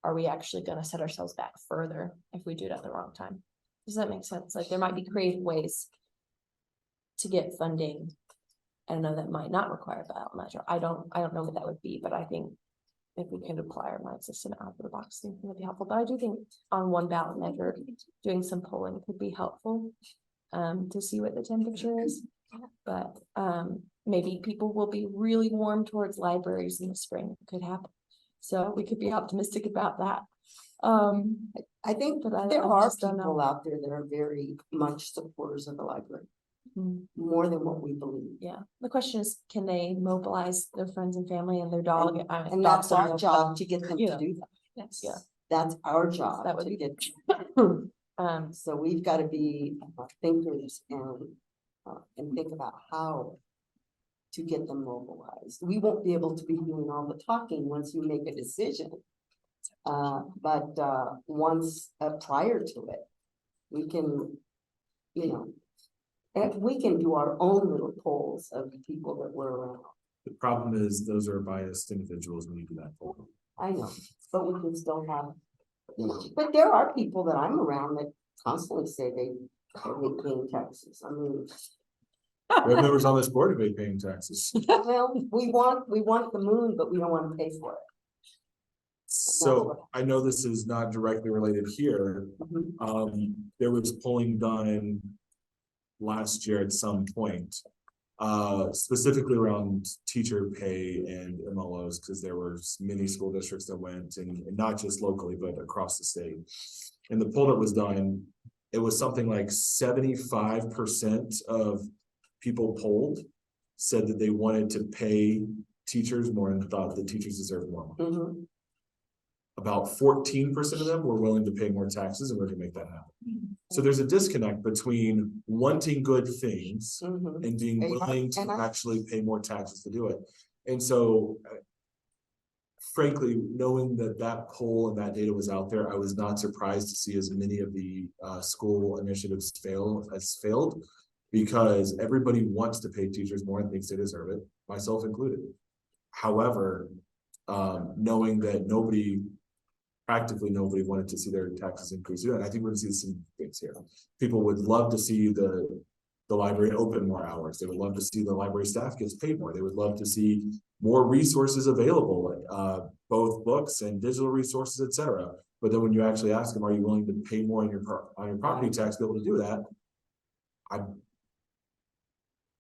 are we actually going to set ourselves back further if we do it at the wrong time? Does that make sense? Like, there might be creative ways to get funding. I know that might not require a ballot measure. I don't know what that would be, but I think if we could apply our mind system out of the box, I think it would be helpful. But I do think on one ballot measure, doing some polling could be helpful to see what the temperature is. But maybe people will be really warm towards libraries in the spring. It could happen. So we could be optimistic about that. I think there are people out there that are very much supporters of the library. More than what we believe. Yeah. The question is, can they mobilize their friends and family and their dog? And that's our job to get them to do that. Yes. Yeah. That's our job. That would to be get. So we've got to be thinkers and think about how to get them mobilized. We won't be able to be doing all the talking once you make a decision. But once prior to it, we can, and we can do our own little polls of the people that were around. The problem is those are biased individuals when you do that poll. I know, but we can still have, but there are people that I'm around that constantly say they hate paying taxes. I mean. We have members on this board who hate paying taxes. Well, we want the moon, but we don't want to pay for it. So I know this is not directly related here. There was polling done last year at some point, specifically around teacher pay and MLOs, because there were many school districts that went, and not just locally, but across the state. And the poll that was done, it was something like 75% of people polled said that they wanted to pay teachers more and thought that teachers deserve more. About 14% of them were willing to pay more taxes in order to make that happen. So there's a disconnect between wanting good things and being willing to actually pay more taxes to do it. And so, frankly, knowing that poll and that data was out there, I was not surprised to see as many of the school initiatives failed, because everybody wants to pay teachers more and thinks they deserve it, myself included. However, knowing that practically nobody wanted to see their taxes increase. And I think we're gonna see some things here. People would love to see the library open more hours. They would love to see the library staff gets paid more. They would love to see more resources available, both books and digital resources, etc. But then when you actually ask them, are you willing to pay more on your property tax to be able to do that? I'm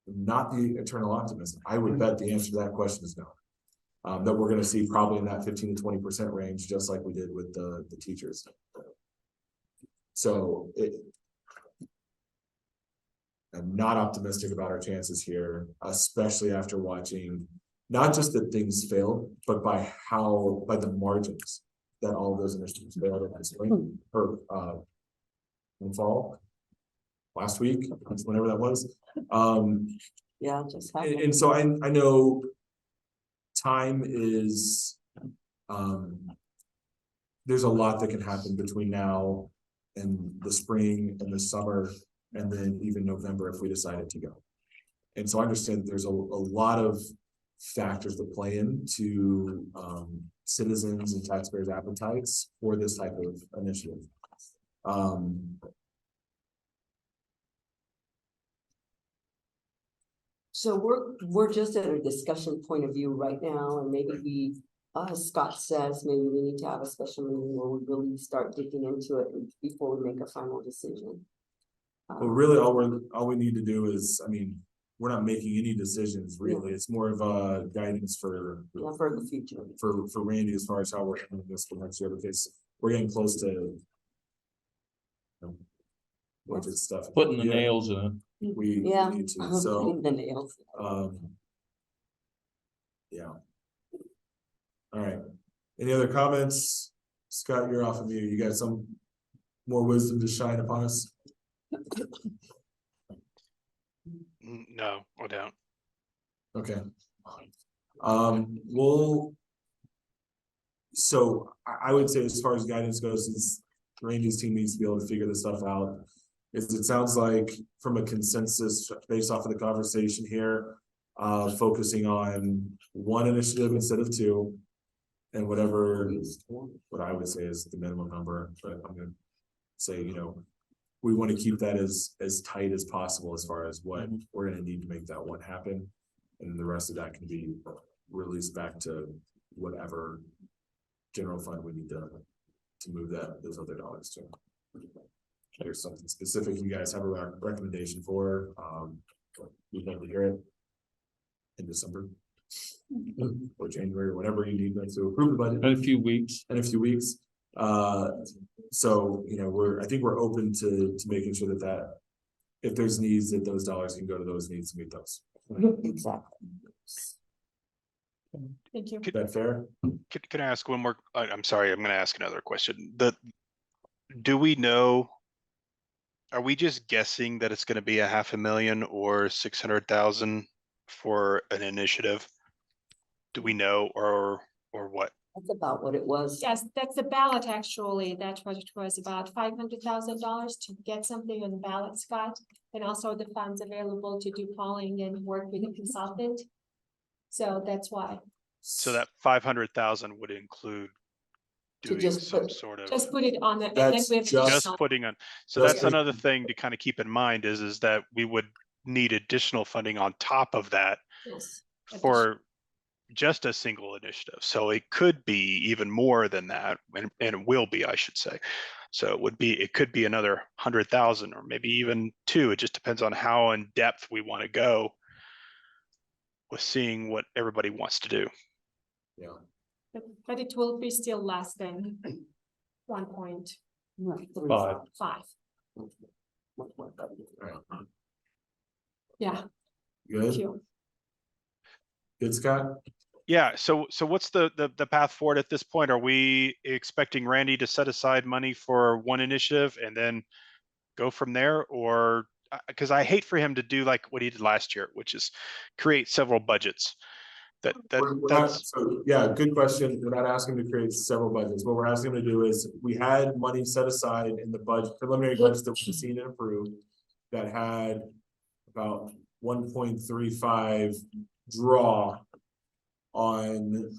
not the eternal optimist. I would bet the answer to that question is no. That we're going to see probably in that 15 to 20% range, just like we did with the teachers. So I'm not optimistic about our chances here, especially after watching not just that things failed, but by the margins that all of those initiatives failed in spring or in fall last week, whenever that was. Yeah, just happened. And so I know time is, there's a lot that can happen between now and the spring and the summer, and then even November if we decided to go. And so I understand that there's a lot of factors that play into citizens and taxpayers' appetites for this type of initiative. So we're just at a discussion point of view right now, and maybe we, Scott says, maybe we need to have a special meeting where we really start digging into it before we make a final decision. Well, really, all we need to do is, I mean, we're not making any decisions really. It's more of a guidance for the future. For Randy as far as how we're handling this for next year, because we're getting close to budget stuff. Putting the nails in it. We need to, so. Putting the nails. Yeah. All right. Any other comments? Scott, you're off of mute. You got some more wisdom to shine upon us? No, I don't. Okay. So I would say as far as guidance goes, is Randy's team needs to be able to figure this stuff out. Is it sounds like from a consensus based off of the conversation here, focusing on one initiative instead of two, and whatever what I would say is the minimum number, but I'm gonna say, you know, we want to keep that as tight as possible as far as what we're gonna need to make that one happen. And the rest of that can be released back to whatever general fund we need to move those other dollars to. There's something specific you guys have a recommendation for, we'd love to hear it in December or January, or whatever you need them to approve the budget. In a few weeks. So, you know, I think we're open to making sure that if there's needs, that those dollars can go to those needs to meet those. Exactly. Thank you. Is that fair? Can I ask one more? I'm sorry, I'm going to ask another question. Do we know? Are we just guessing that it's going to be $500,000 or 600,000 for an initiative? Do we know, or what? That's about what it was. Yes, that's the ballot, actually. That project was about $500,000 to get something on the ballot, Scott. And also the funds available to do polling and work with a consultant. So that's why. So that 500,000 would include doing just put it on the. That's just putting on. So that's another thing to kind of keep in mind is that we would need additional funding on top of that for just a single initiative. So it could be even more than that, and it will be, I should say. So it could be another 100,000 or maybe even 2. It just depends on how in depth we want to go with seeing what everybody wants to do. Yeah. But it will be still less than 1.5. Yeah. Good. Good, Scott. Yeah. So what's the path forward at this point? Are we expecting Randy to set aside money for one initiative and then go from there, or because I hate for him to do like what he did last year, which is create several budgets. Yeah, good question. We're not asking him to create several budgets. What we're asking him to do is, we had money set aside in the preliminary budget that we've seen and approved that had about 1.35 draw on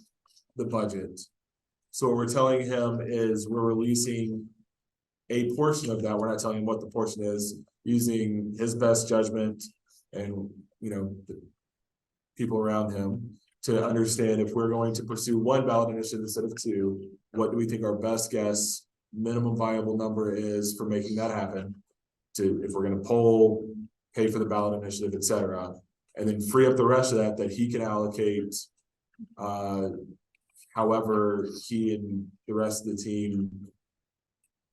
the budget. So what we're telling him is we're releasing a portion of that. We're not telling him what the portion is, using his best judgment and, you know, the people around him to understand if we're going to pursue one ballot initiative instead of two, what do we think our best guess minimum viable number is for making that happen? If we're going to poll, pay for the ballot initiative, etc., and then free up the rest of that he can allocate however he and the rest of the team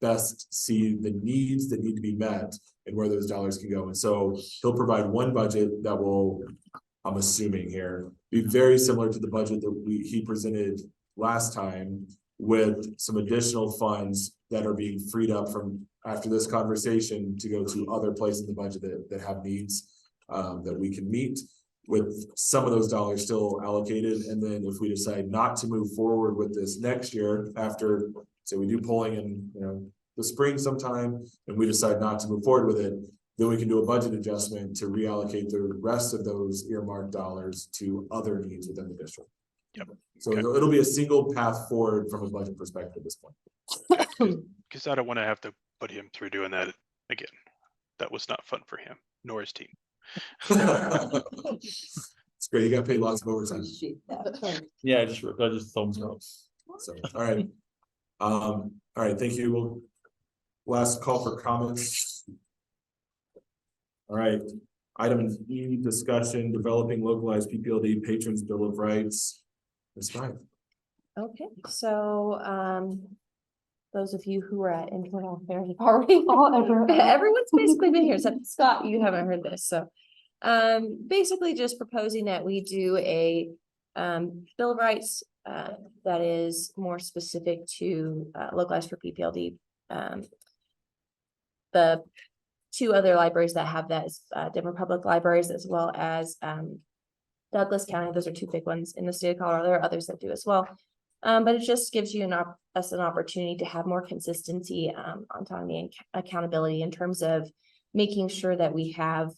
best see the needs that need to be met and where those dollars can go. And so he'll provide one budget that will, I'm assuming here, be very similar to the budget that he presented last time, with some additional funds that are being freed up from after this conversation to go to other places in the budget that have needs that we can meet, with some of those dollars still allocated. And then if we decide not to move forward with this next year, after, say we do polling in, you know, the spring sometime, and we decide not to move forward with it, then we can do a budget adjustment to reallocate the rest of those earmarked dollars to other needs within the district. Yep. So it'll be a single path forward from a budget perspective at this point. Because I don't want to have to put him through doing that again. That was not fun for him, nor his team. It's great, you got paid lots of overtime. Yeah, I just thumbs up. So, all right, thank you. Last call for comments. All right, item E, discussion, developing localized PPLD patrons bill of rights. That's fine. Okay, so, those of you who were at internal affairs have already, everyone's basically been here, except Scott, you haven't heard this, so. Basically just proposing that we do a, bill of rights, that is more specific to, localized for PPLD. The two other libraries that have that is, Denver Public Libraries, as well as, Douglas County. Those are two big ones in the state of Colorado. There are others that do as well. But it just gives you us an opportunity to have more consistency, autonomy and accountability in terms of making sure that we have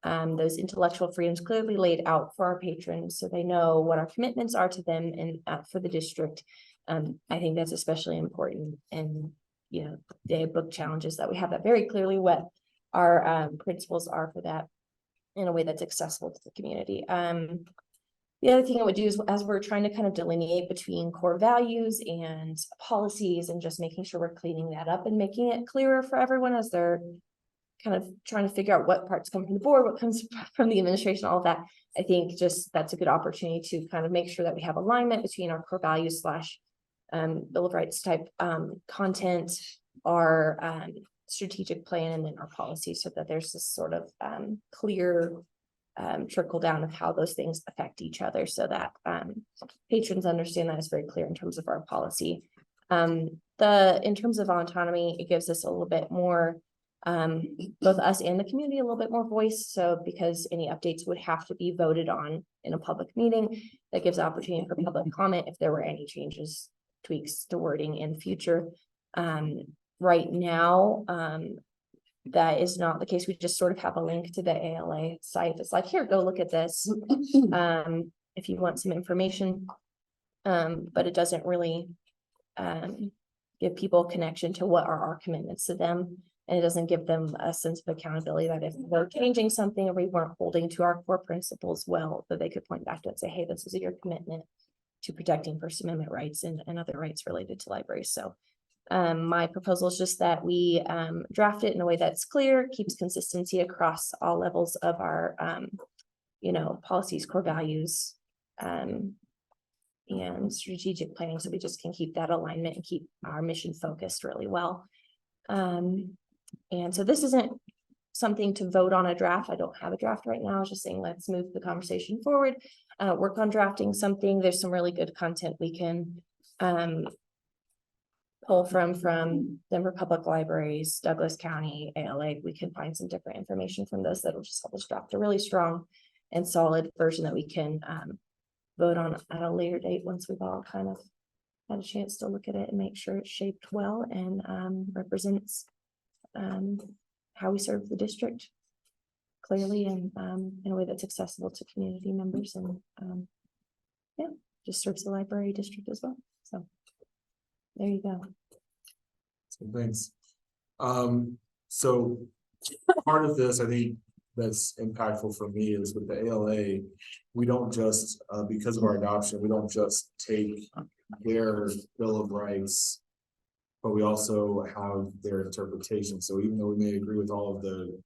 those intellectual freedoms clearly laid out for our patrons, so they know what our commitments are to them and for the district. I think that's especially important, and the book challenges that we have that very clearly what our principles are for that in a way that's accessible to the community. The other thing I would do is, as we're trying to kind of delineate between core values and policies, and just making sure we're cleaning that up and making it clearer for everyone as they're kind of trying to figure out what parts come from the board, what comes from the administration, all of that. I think just that's a good opportunity to kind of make sure that we have alignment between our core values / Bill of Rights type content, our strategic plan, and then our policy, so that there's this sort of clear trickle down of how those things affect each other, so that patrons understand that it's very clear in terms of our policy. In terms of autonomy, it gives us a little bit more, both us and the community, a little bit more voice. So because any updates would have to be voted on in a public meeting, that gives opportunity for public comment if there were any changes, tweaks to wording in future. Right now, that is not the case. We just sort of have a link to the ALA site that's like, here, go look at this, if you want some information. But it doesn't really give people connection to what are our commitments to them. And it doesn't give them a sense of accountability that if we're changing something or we weren't holding to our core principles well, that they could point back to it and say, hey, this is your commitment to protecting First Amendment rights and other rights related to libraries. So my proposal is just that we draft it in a way that's clear, keeps consistency across all levels of our, policies, core values, and strategic planning. So we just can keep that alignment and keep our mission focused really well. And so this isn't something to vote on a draft. I don't have a draft right now. I was just saying, let's move the conversation forward, work on drafting something. There's some really good content we can pull from Denver Public Libraries, Douglas County, ALA. We can find some different information from those that'll just help us draft a really strong and solid version that we can vote on at a later date once we've all kind of had a chance to look at it and make sure it's shaped well and represents how we serve the district clearly and in a way that's accessible to community members, and just serves the library district as well. So there you go. So thanks. So part of this, I think that's impactful for me is with the ALA, we don't just, because of our adoption, we don't just take their Bill of Rights, but we also have their interpretation. So even though we may agree with all of the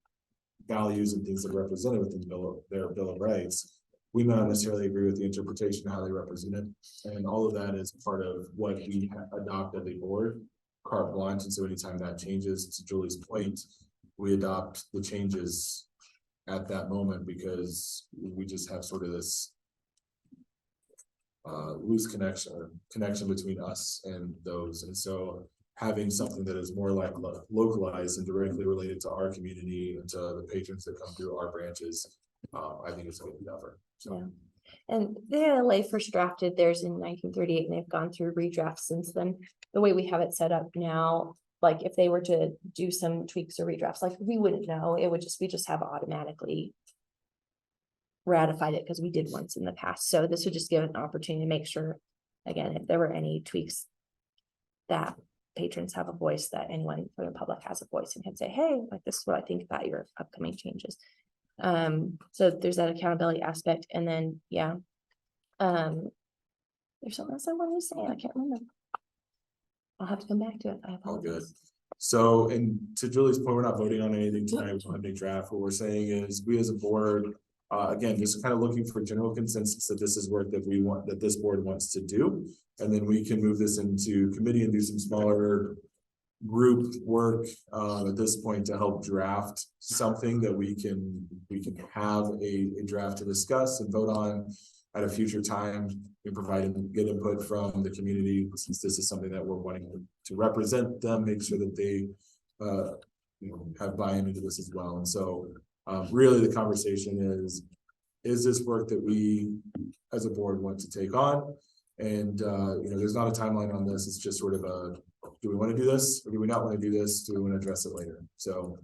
values and things that are represented within their Bill of Rights, we may not necessarily agree with the interpretation of how they represent it. And all of that is part of what we adopt as a board, carte blanche. And so anytime that changes, to Julie's point, we adopt the changes at that moment because we just have sort of this loose connection between us and those. And so having something that is more like localized and directly related to our community and to the patrons that come through our branches, I think it's a good endeavor. So. Yeah. And the ALA first drafted theirs in 1938, and they've gone through redrafts since then. The way we have it set up now, like if they were to do some tweaks or redrafts, like we wouldn't know. It would just, we just have automatically ratified it because we did once in the past. So this would just give an opportunity to make sure, again, if there were any tweaks, that patrons have a voice, that anyone from the public has a voice and can say, hey, like this is what I think about your upcoming changes. So there's that accountability aspect. And then, yeah. There's something else I wanted to say. I can't remember. I'll have to come back to it. I All good. apologize. So, and to Julie's point, we're not voting on anything tonight. We're on a draft. What we're saying is we as a board, again, just kind of looking for general consensus that this is work that we want, that this board wants to do. And then we can move this into committee and do some smaller group work at this point to help draft something that we can have a draft to discuss and vote on at a future time. We provide and get input from the community, since this is something that we're wanting to represent them, make sure that they have buy-in into this as well. And so really the conversation is this work that we as a board want to take on? And there's not a timeline on this. It's just sort of a, do we want to do this or do we not want to do this? Do we want to address it later? So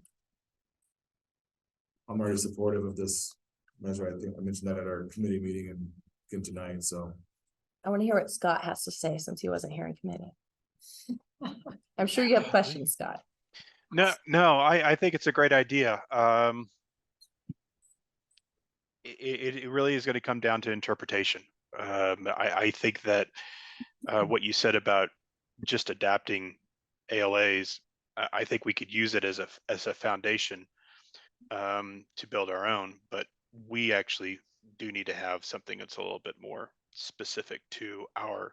I'm already supportive of this measure. I think I mentioned that at our committee meeting and again tonight. So I want to hear what Scott has to say since he wasn't here in committee. I'm sure you have questions, Scott. No, I think it's a great idea. It really is going to come down to interpretation. I think that what you said about just adapting ALAs, I think we could use it as a foundation to build our own, but we actually do need to have something that's a little bit more specific to our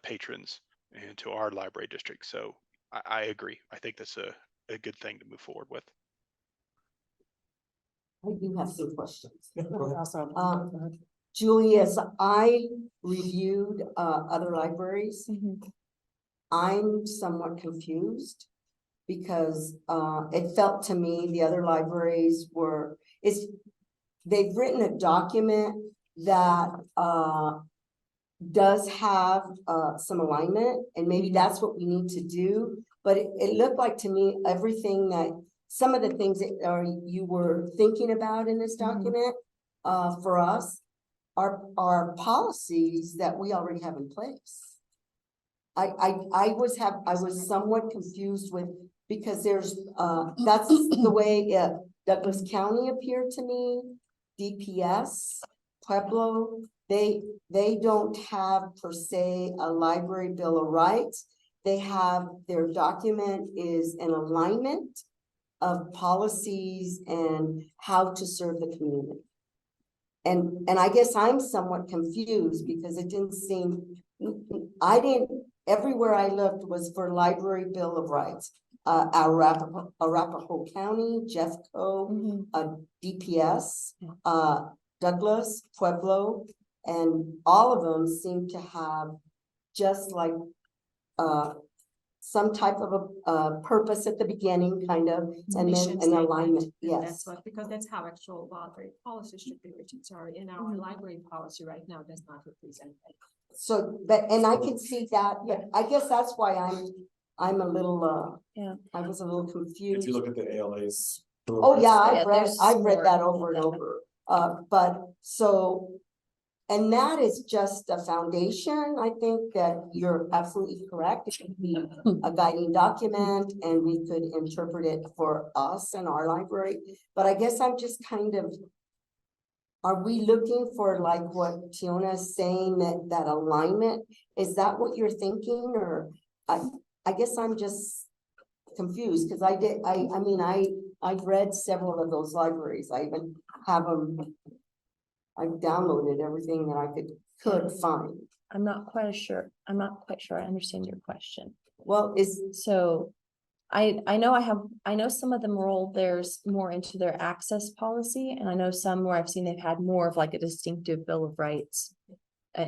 patrons and to our library district. So I agree. I think that's a good thing to move forward with. I do have some questions. yeah, go ahead. Julie, as I reviewed other libraries, I'm somewhat confused because it felt to me the other libraries they've written a document that does have some alignment, and maybe that's what we need to do. But it looked like to me everything that some of the things that you were thinking about in this document for us are policies that we already have in place. I was somewhat confused with, because there's that's the way Douglas County appeared to me. DPS, Pueblo, they don't have per se a library bill of rights. They have, their document is an alignment of policies and how to serve the community. And I guess I'm somewhat confused because it didn't seem, everywhere I looked was for library bill of rights. Arapahoe County, Jeffco, DPS, Douglas, Pueblo, and all of them seem to have just like some type of a purpose at the beginning, kind of, and then an alignment. Yes. That's what, because that's how actual library policy should be written. Sorry, in our library policy right now does not represent that. So, and I can see that, yeah, I guess that's why I'm a little, I was a little confused. If you look at the ALAs. Oh, yeah, I've read that over and over. But so, and that is just a foundation. I think that you're absolutely correct. It could be a guiding document and we could interpret it for us and our library. But I guess I'm just kind of, are we looking for like what Tiona is saying, that alignment? Is that what you're thinking? Or I guess I'm just confused because I've read several of those libraries. I even have them. I've downloaded everything that I could find. I'm not quite sure. I'm not quite sure I understand your question. Well, so I know some of them roll theirs more into their access policy, and I know some where I've seen they've had more of like a distinctive bill of rights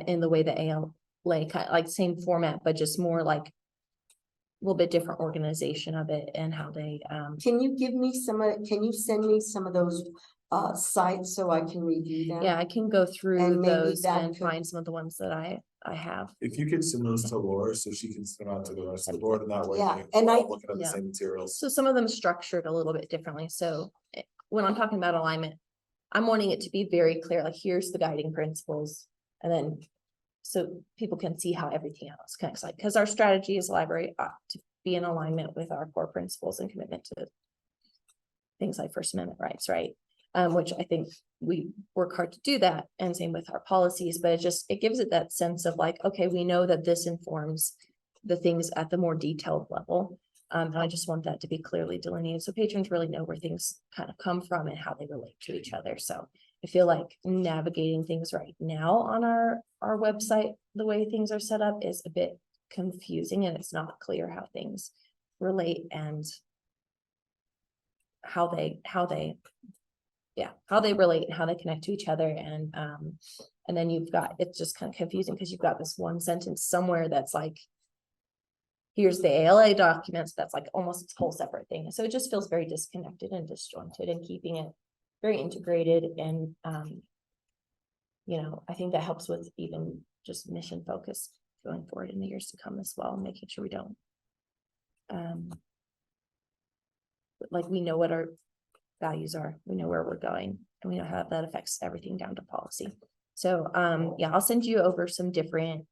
in the way the ALA kind of like same format, but just more like a little bit different organization of it and how they can you give me can you send me some of those sites so I can review them? Yeah, I can go through those and find some of the ones that I have. If you could send those to Laura so she can send out to the rest of the board, and that way looking at the same materials. So some of them structured a little bit differently. So when I'm talking about alignment, I'm wanting it to be very clear, like here's the guiding principles. And then, so people can see how everything else connects, like, because our strategy as a library ought to be in alignment with our core principles and commitment to things like First Amendment rights, right? Which I think we work hard to do that, and same with our policies, but it gives it that sense of like, okay, we know that this informs the things at the more detailed level. And I just want that to be clearly delineated so patrons really know where things kind of come from and how they relate to each other. So I feel like navigating things right now on our website, the way things are set up, is a bit confusing, and it's not clear how things relate and how they relate and how they connect to each other. And then you've got, it's just kind of confusing because you've got this one sentence somewhere that's like, here's the ALA documents, that's like almost its whole separate thing. So it just feels very disconnected and disjointed, and keeping it very integrated. And you know, I think that helps with even just mission focus going forward in the years to come as well, making sure we don't like, we know what our values are, we know where we're going, and we know how that affects everything down to policy. So yeah, I'll send you over some different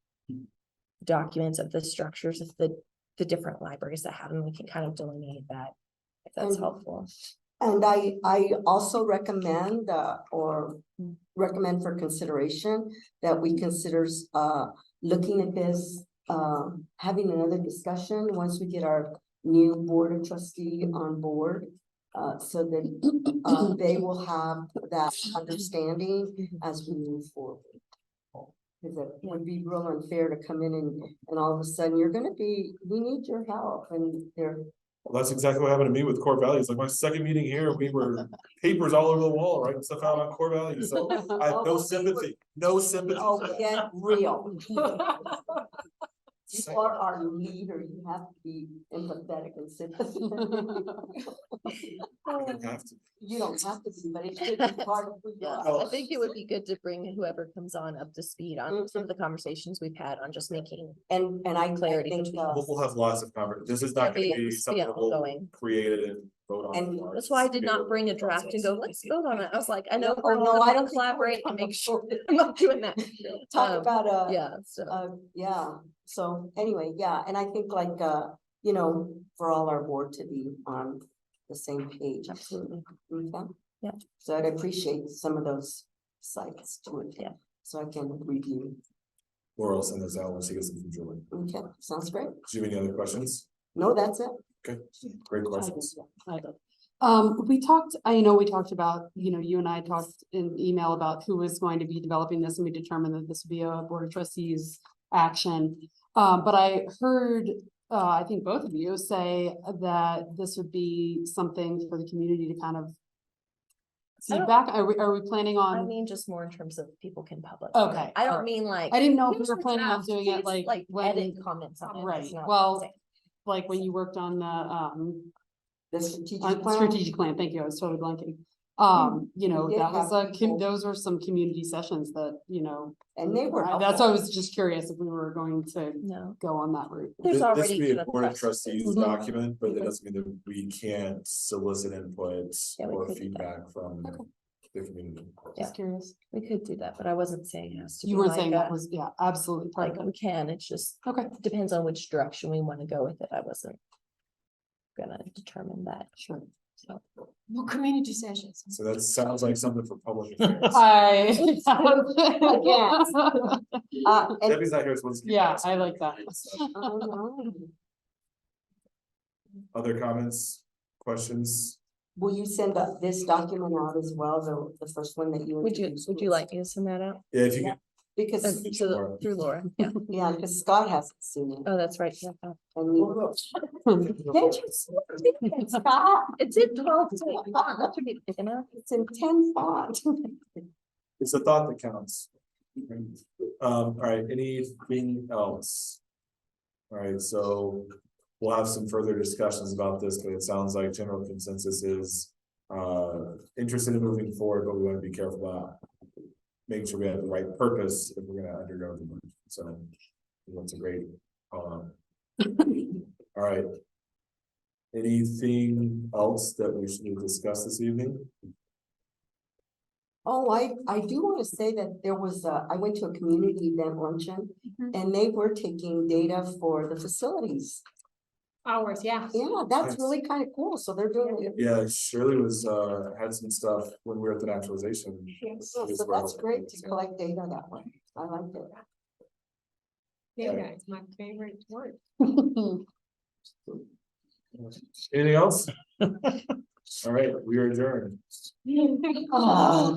documents of the structures of the different libraries that have them. We can kind of delineate that if that's helpful. And I also recommend or recommend for consideration that we consider looking at this, having another discussion once we get our new board of trustee on board, so that they will have that understanding as we move forward. Because it would be real unfair to come in and all of a sudden we need your help, and they're. Well, that's exactly what happened to me with core values. Like my second meeting here, we were papers all over the wall, writing stuff out on core values. So I have no sympathy, no sympathy. Oh, get real. You are our leader. You have to be empathetic and sympathetic. I don't have to. You don't have to be, but it should be part of who you Yeah, are. I think it would be good to bring whoever comes on up to speed on some of the conversations we've had on just making and I clarity think between We'll have lots of conversations. This is not going to be something that we'll create it and vote on. And that's why I did not bring a draft and go, let's vote on it. I was like, I know, I don't collaborate and make sure I'm not doing that. Talk about yeah. So yeah. So anyway, yeah, and I think like you know, for all our board to be on the same page. Absolutely. Okay. Yeah. So I'd appreciate some of those sites to it. Yeah. So I can review. Or I'll send this out once you get some from Julie. Okay, sounds great. Do you have any other questions? No, that's it. Okay, great questions. We talked, I know we talked about, you and I talked in email about who was going to be developing this, and we determined that this would be a board of trustees action. But I heard, I think both of you say that this would be something for the community to kind of feedback. Are we planning on? I mean, just more in terms of people can publish. Okay. I don't mean like. I didn't know if we were planning on doing it like edit comments on it. Right, That's not well, the same. like when you worked on the strategic plan. Strategic plan, thank you, I was totally blanking. That was those were some community sessions that, and they were that's why I was just curious if we were going to go on that route. This would be a board of trustees document, but that doesn't mean that we can't solicit input or feedback from the community. Just curious. We could do that, but I wasn't saying it has to. You weren't saying that was, absolutely part like of it. we can, it's just, okay, depends on which direction we want to go with it. I wasn't gonna determine that. Sure. So more community sessions. So that sounds like something for public affairs. Debbie's not here, so let's keep I like that. Other comments, questions? Will you send this document out as well, the first one that you would you like me to send that out? Yeah, if you can. Because through Laura, yeah. Yeah, because Scott hasn't seen it. Oh, that's right. Yeah. And you can't you see it, Scott? It's in 12 font. That should be big enough. It's in 10 font. It's a thought that counts. All right, anything else? All right, so we'll have some further discussions about this, but it sounds like general consensus is interested in moving forward, but we want to be careful about making sure we have the right purpose if we're going to undergo the merge. So that's a great all right. Anything else that we should discuss this evening? Oh, I do want to say that there was, I went to a community event luncheon and they were taking data for the facilities. Hours, yeah. Yeah, that's Nice. really kind of cool. So they're doing it. Yeah, Shirley was, had some stuff when we were at the naturalization. So that's great to collect data that way. I like it. Data is my favorite word. Anything else? All right, we are adjourned. Oh.